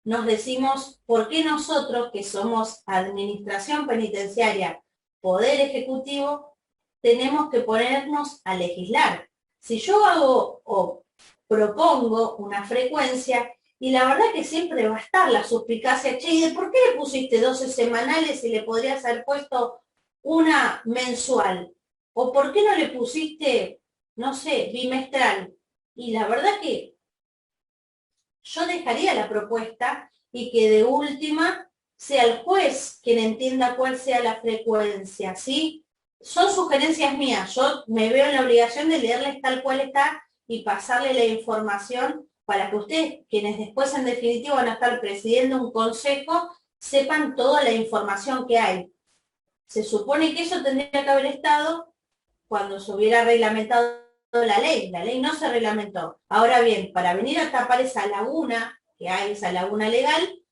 nos decimos, ¿por qué nosotros, que somos administración penitenciaria, poder ejecutivo, tenemos que ponernos a legislar? Si yo hago o propongo una frecuencia, y la verdad que siempre va a estar la suspicacia, che, ¿y de por qué le pusiste 12 semanales y le podrías haber puesto una mensual? ¿O por qué no le pusiste, no sé, bimestral? Y la verdad que yo dejaría la propuesta y que de última sea el juez quien entienda cuál sea la frecuencia, ¿sí? Son sugerencias mías, yo me veo en la obligación de leerles tal cual está y pasarle la información para que ustedes, quienes después en definitiva van a estar presidiendo un consejo, sepan toda la información que hay. Se supone que eso tendría que haber estado cuando se hubiera reglamentado la ley no se reglamentó. Ahora bien, para venir a tapar esa laguna que hay, esa laguna legal,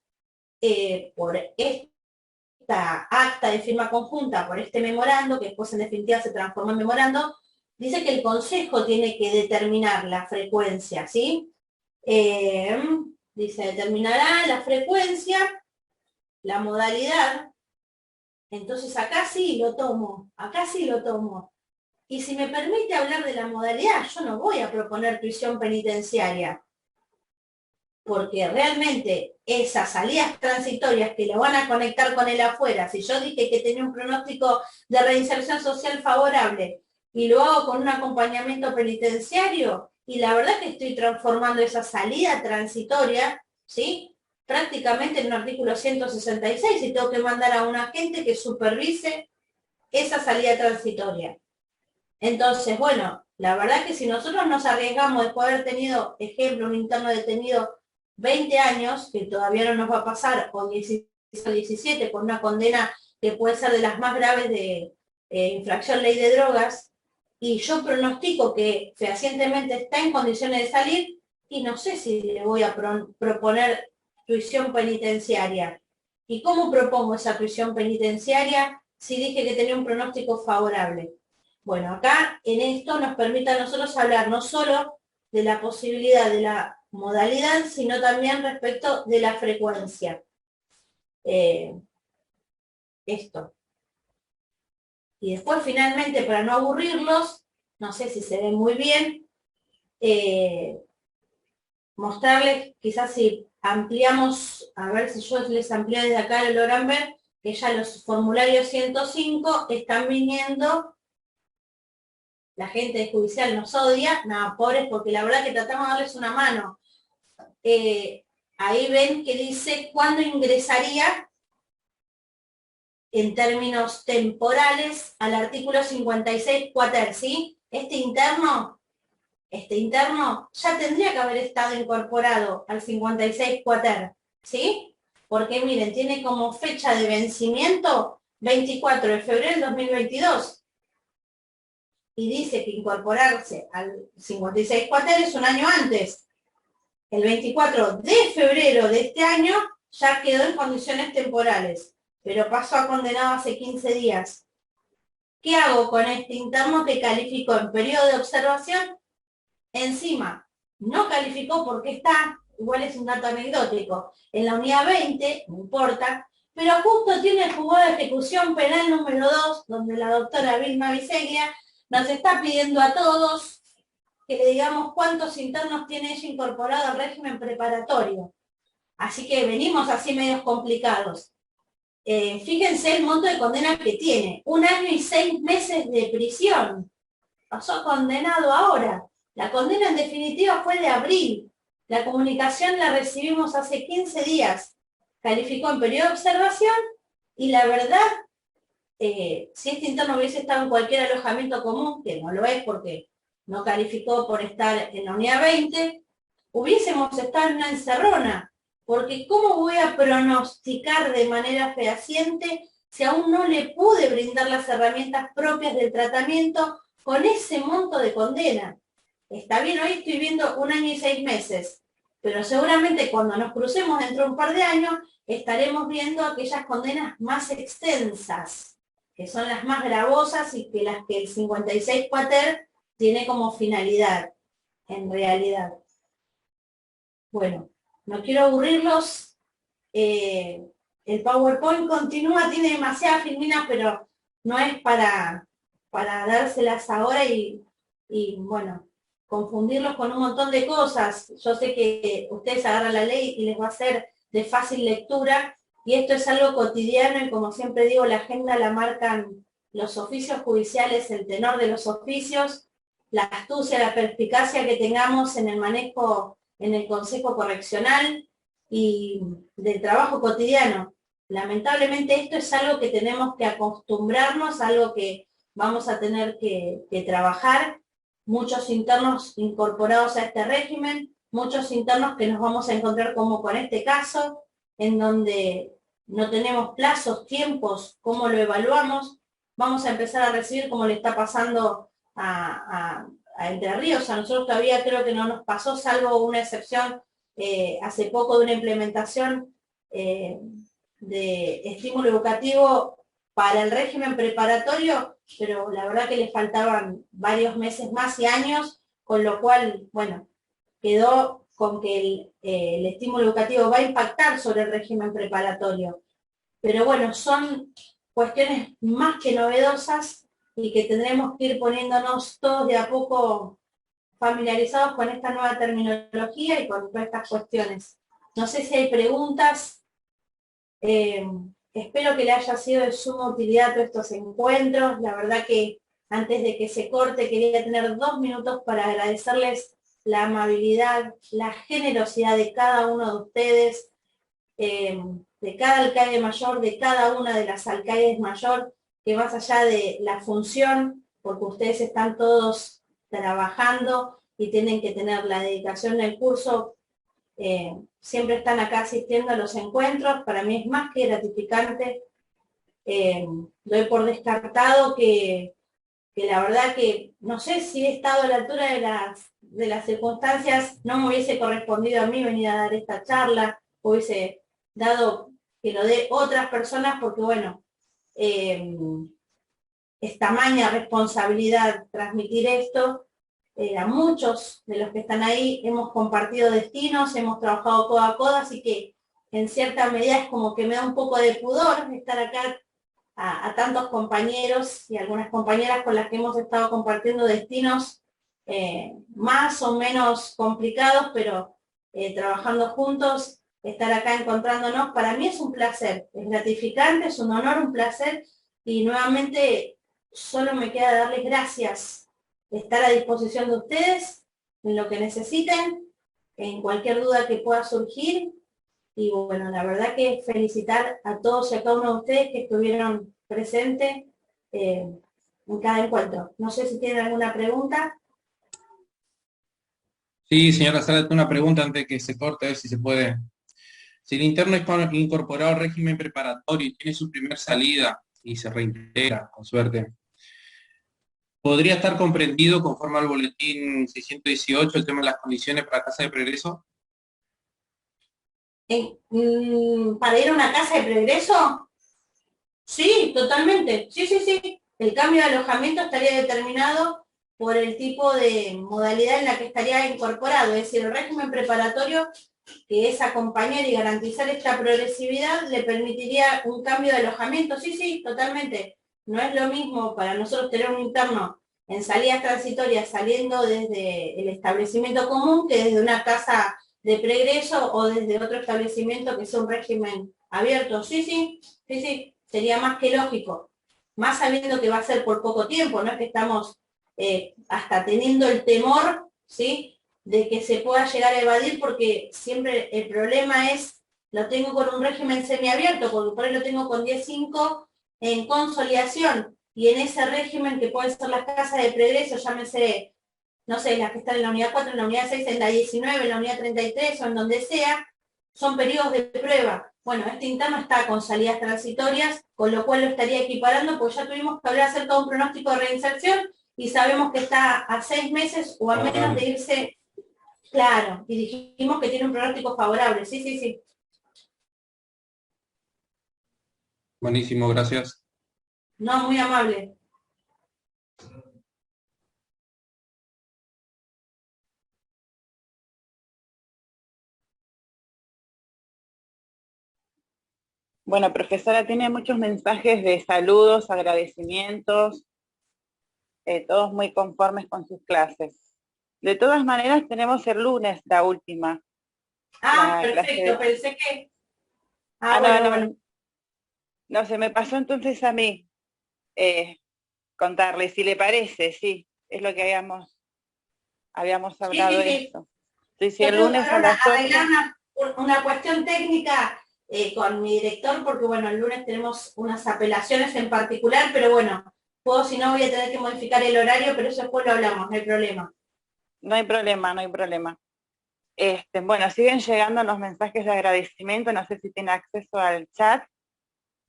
por esta acta de firma conjunta, por este memorando, que después en definitiva se transformó en memorando, dice que el Consejo tiene que determinar la frecuencia, ¿sí? Dice, determinará la frecuencia, la modalidad. Entonces acá sí lo tomo, acá sí lo tomo. Y si me permite hablar de la modalidad, yo no voy a proponer prisión penitenciaria, porque realmente esas salidas transitorias que lo van a conectar con el afuera, si yo dije que tenía un pronóstico de reinserción social favorable y lo hago con un acompañamiento penitenciario, y la verdad que estoy transformando esa salida transitoria, ¿sí?, prácticamente en un artículo 166, y tengo que mandar a un agente que supervise esa salida transitoria. Entonces, bueno, la verdad que si nosotros nos arriesgamos después de haber tenido, ejemplo, un interno detenido 20 años, que todavía no nos va a pasar, o 16 o 17, con una condena que puede ser de las más graves de infracción ley de drogas, y yo pronostico que fehacientemente está en condiciones de salir, y no sé si le voy a proponer prisión penitenciaria. ¿Y cómo propongo esa prisión penitenciaria si dije que tenía un pronóstico favorable? Bueno, acá en esto nos permite a nosotros hablar no solo de la posibilidad de la modalidad, sino también respecto de la frecuencia. Esto. Y después finalmente, para no aburrirlos, no sé si se ve muy bien, mostrarles, quizás si ampliamos, a ver si yo les amplío desde acá, lo logran ver, que ya los formularios 105 están viniendo. La gente judicial nos odia, nada, pobres, porque la verdad que tratamos de darles una mano. Ahí ven que dice cuándo ingresaría en términos temporales al artículo 56 cuater, ¿sí? Este interno ya tendría que haber estado incorporado al 56 cuater, ¿sí? Porque miren, tiene como fecha de vencimiento 24 de febrero del 2022. Y dice que incorporarse al 56 cuater es un año antes. El 24 de febrero de este año ya quedó en condiciones temporales, pero pasó a condenado hace 15 días. ¿Qué hago con este interno que calificó en periodo de observación? Encima, no calificó porque está, igual es un dato anecdótico, en la unidad 20, no importa, pero justo tiene el juzgado de ejecución penal número 2, donde la doctora Vilma Viseglia nos está pidiendo a todos que le digamos cuántos internos tiene ella incorporado al régimen preparatorio. Así que venimos así medios complicados. Fíjense el monto de condena que tiene, 1 año y 6 meses de prisión. Pasó condenado ahora. La condena en definitiva fue de abril. La comunicación la recibimos hace 15 días. Calificó en periodo de observación y la verdad, si este interno hubiese estado en cualquier alojamiento común, que no lo es porque no calificó por estar en la unidad 20, hubiésemos estado en una encerrona, porque ¿cómo voy a pronosticar de manera fehaciente si aún no le pude brindar las herramientas propias del tratamiento con ese monto de condena? Está bien, hoy estoy viendo 1 año y 6 meses, pero seguramente cuando nos crucemos dentro de un par de años estaremos viendo aquellas condenas más extensas, que son las más gravosas y que las que el 56 cuater tiene como finalidad, en realidad. Bueno, no quiero aburrirlos. El PowerPoint continúa, tiene demasiadas filminas, pero no es para dárselas ahora y bueno, confundirlos con un montón de cosas. Yo sé que ustedes agarran la ley y les va a ser de fácil lectura, y esto es algo cotidiano y como siempre digo, la agenda la marcan los oficios judiciales, el tenor de los oficios, la astucia, la perspicacia que tengamos en el manejo en el Consejo Correccional y del trabajo cotidiano. Lamentablemente esto es algo que tenemos que acostumbrarnos, algo que vamos a tener que trabajar. Muchos internos incorporados a este régimen, muchos internos que nos vamos a encontrar como con este caso, en donde no tenemos plazos, tiempos, cómo lo evaluamos. Vamos a empezar a recibir como le está pasando a Entre Ríos. A nosotros todavía creo que no nos pasó, salvo una excepción hace poco de una implementación de estímulo educativo para el régimen preparatorio, pero la verdad que le faltaban varios meses más y años, con lo cual, bueno, quedó con que el estímulo educativo va a impactar sobre el régimen preparatorio. Pero bueno, son cuestiones más que novedosas y que tendremos que ir poniéndonos todos de a poco familiarizados con esta nueva terminología y con todas estas cuestiones. No sé si hay preguntas. Espero que le haya sido de suma utilidad todos estos encuentros. La verdad que antes de que se corte quería tener 2 minutos para agradecerles la amabilidad, la generosidad de cada uno de ustedes, de cada alcaide mayor, de cada una de las alcaides mayor, que más allá de la función, porque ustedes están todos trabajando y tienen que tener la dedicación del curso, siempre están acá asistiendo a los encuentros. Para mí es más que gratificante. Doy por descartado que que la verdad que no sé si he estado a la altura de las circunstancias, no me hubiese correspondido a mí venir a dar esta charla, hubiese dado que lo dé otras personas, porque bueno, es tamaña responsabilidad transmitir esto. A muchos de los que están ahí hemos compartido destinos, hemos trabajado codo a codo, así que en cierta medida es como que me da un poco de pudor estar acá a tantos compañeros y algunas compañeras con las que hemos estado compartiendo destinos más o menos complicados, pero trabajando juntos, estar acá encontrándonos, para mí es un placer, es gratificante, es un honor, un placer, y nuevamente solo me queda darles gracias, estar a disposición de ustedes en lo que necesiten, en cualquier duda que pueda surgir. Y bueno, la verdad que felicitar a todos y a cada uno de ustedes que estuvieron presentes en cada encuentro. No sé si tienen alguna pregunta. Sí, señora Salat, una pregunta antes de que se corte, a ver si se puede. Si el interno es incorporado al régimen preparatorio y tiene su primer salida y se reintegra, con suerte, ¿podría estar comprendido conforme al boletín 618 el tema de las condiciones para casa de progreso? ¿Para ir a una casa de progreso? Sí, totalmente. Sí, sí, sí. El cambio de alojamiento estaría determinado por el tipo de modalidad en la que estaría incorporado. Es decir, el régimen preparatorio, que es acompañar y garantizar esta progresividad, le permitiría un cambio de alojamiento. Sí, sí, totalmente. No es lo mismo para nosotros tener un interno en salidas transitorias saliendo desde el establecimiento común que desde una casa de pregreso o desde otro establecimiento que sea un régimen abierto. Sí, sí, sí, sí. Sería más que lógico, más sabiendo que va a ser por poco tiempo, no es que estamos hasta teniendo el temor, ¿sí?, de que se pueda llegar a evadir, porque siempre el problema es, lo tengo con un régimen semiabierto, porque por ahí lo tengo con 10.5 en consolidación, y en ese régimen que pueden ser las casas de progreso, llámese, no sé, las que están en la unidad 4, en la unidad 6, en la 19, en la unidad 33 o en donde sea, son periodos de prueba. Bueno, este interno está con salidas transitorias, con lo cual lo estaría equiparando, pues ya tuvimos que hablar acerca de un pronóstico de reinserción y sabemos que está a 6 meses o a menos de irse, claro, y dijimos que tiene un pronóstico favorable. Sí, sí, sí. Buenísimo, gracias. No, muy amable. Bueno, profesora, tiene muchos mensajes de saludos, agradecimientos, todos muy conformes con sus clases. De todas maneras, tenemos el lunes la última. Ah, la perfecto, clase. pensé que... No, se me pasó entonces a mí contarle, si le parece, sí, es lo que habíamos hablado de esto. Sí, sí, el lunes a las 8. Una cuestión técnica con mi director, porque bueno, el lunes tenemos unas apelaciones en particular, pero bueno, si no voy a tener que modificar el horario, pero eso después lo hablamos, no hay problema. No hay problema, no hay problema. Bueno, siguen llegando los mensajes de agradecimiento, no sé si tiene acceso al chat.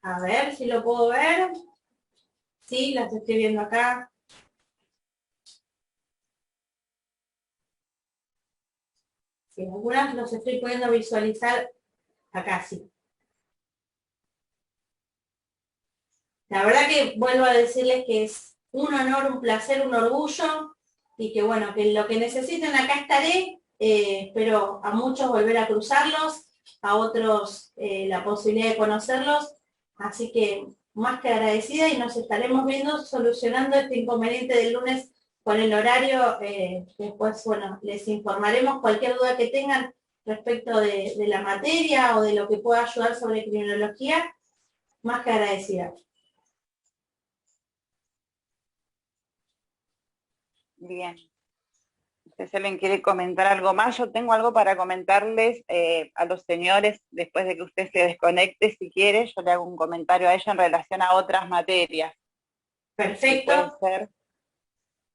A ver si lo puedo ver. Sí, las estoy viendo acá. Sí, algunas los estoy pudiendo visualizar acá, sí. La verdad que vuelvo a decirles que es un honor, un placer, un orgullo, y que bueno, que lo que necesiten acá estaré. Espero a muchos volver a cruzarlos, a otros la posibilidad de conocerlos, así que más que agradecida, y nos estaremos viendo solucionando este inconveniente del lunes con el horario. Después, bueno, les informaremos cualquier duda que tengan respecto de la materia o de lo que pueda ayudar sobre criminología, más que agradecida. Bien. Si alguien quiere comentar algo más, yo tengo algo para comentarles a los señores después de que usted se desconecte, si quiere, yo le hago un comentario a ella en relación a otras materias. Perfecto. Si puede ser.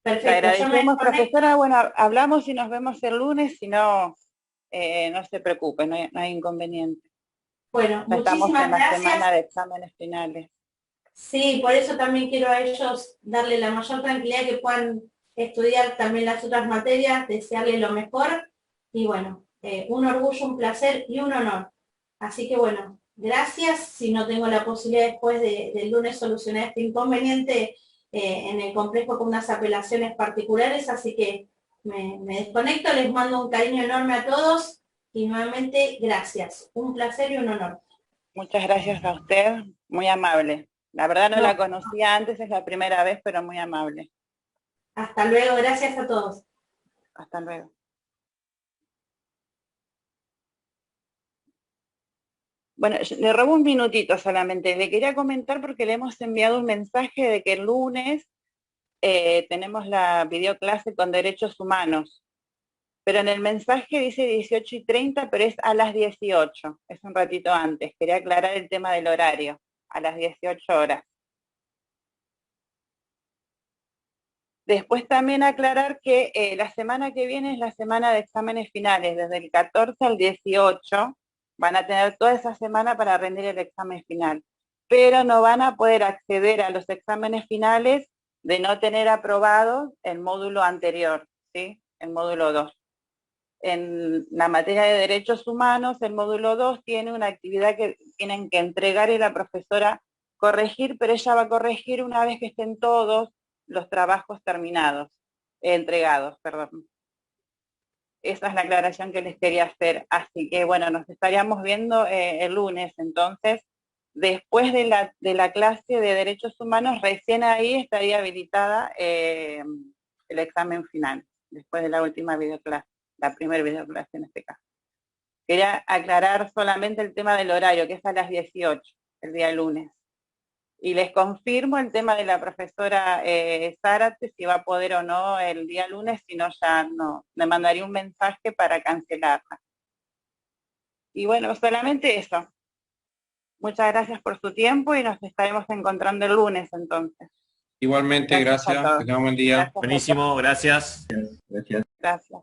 Perfecto. Le agradecemos, profesora. Bueno, hablamos y nos vemos el lunes, si no, no se preocupe, no hay inconveniente. Bueno, ya estamos en la gracias. semana de exámenes finales. Sí, por eso también quiero a ellos darle la mayor tranquilidad que puedan estudiar también las otras materias, desearles lo mejor y bueno, un orgullo, un placer y un honor. Así que bueno, gracias. Si no tengo la posibilidad después del lunes solucionar este inconveniente en el complejo con unas apelaciones particulares, así que me desconecto, les mando un cariño enorme a todos y nuevamente gracias. Un placer y un honor. Muchas gracias a usted, muy amable. La verdad no la conocía antes, es la primera vez, pero muy amable. Hasta luego, gracias a todos. Hasta luego. Bueno, le robo un minutito solamente. Le quería comentar porque le hemos enviado un mensaje de que el lunes tenemos la videoclase con derechos humanos. Pero en el mensaje dice 18:30, pero es a las 18. Es un ratito antes. Quería aclarar el tema del horario. A las 18 horas. Después también aclarar que la semana que viene es la semana de exámenes finales, desde el 14 al 18, van a tener toda esa semana para rendir el examen final, pero no van a poder acceder a los exámenes finales de no tener aprobado el módulo anterior, ¿sí? El módulo 2. En la materia de derechos humanos, el módulo 2 tiene una actividad que tienen que entregar y la profesora corregir, pero ella va a corregir una vez que estén todos los trabajos terminados, entregados, perdón. Esa es la aclaración que les quería hacer. Así que bueno, nos estaríamos viendo el lunes, entonces, después de la clase de derechos humanos, recién ahí estaría habilitada el examen final, después de la última videoclase, la primera videoclase en este caso. Quería aclarar solamente el tema del horario, que es a las 18, el día lunes. Y les confirmo el tema de la profesora Zárate, si va a poder o no el día lunes, si no ya no, me mandaría un mensaje para cancelarla. Y bueno, solamente eso. Muchas gracias por su tiempo y nos estaremos encontrando el lunes entonces. Igualmente, gracias. Que tengan buen día. Gracias. Buenísimo, gracias. Gracias. Gracias.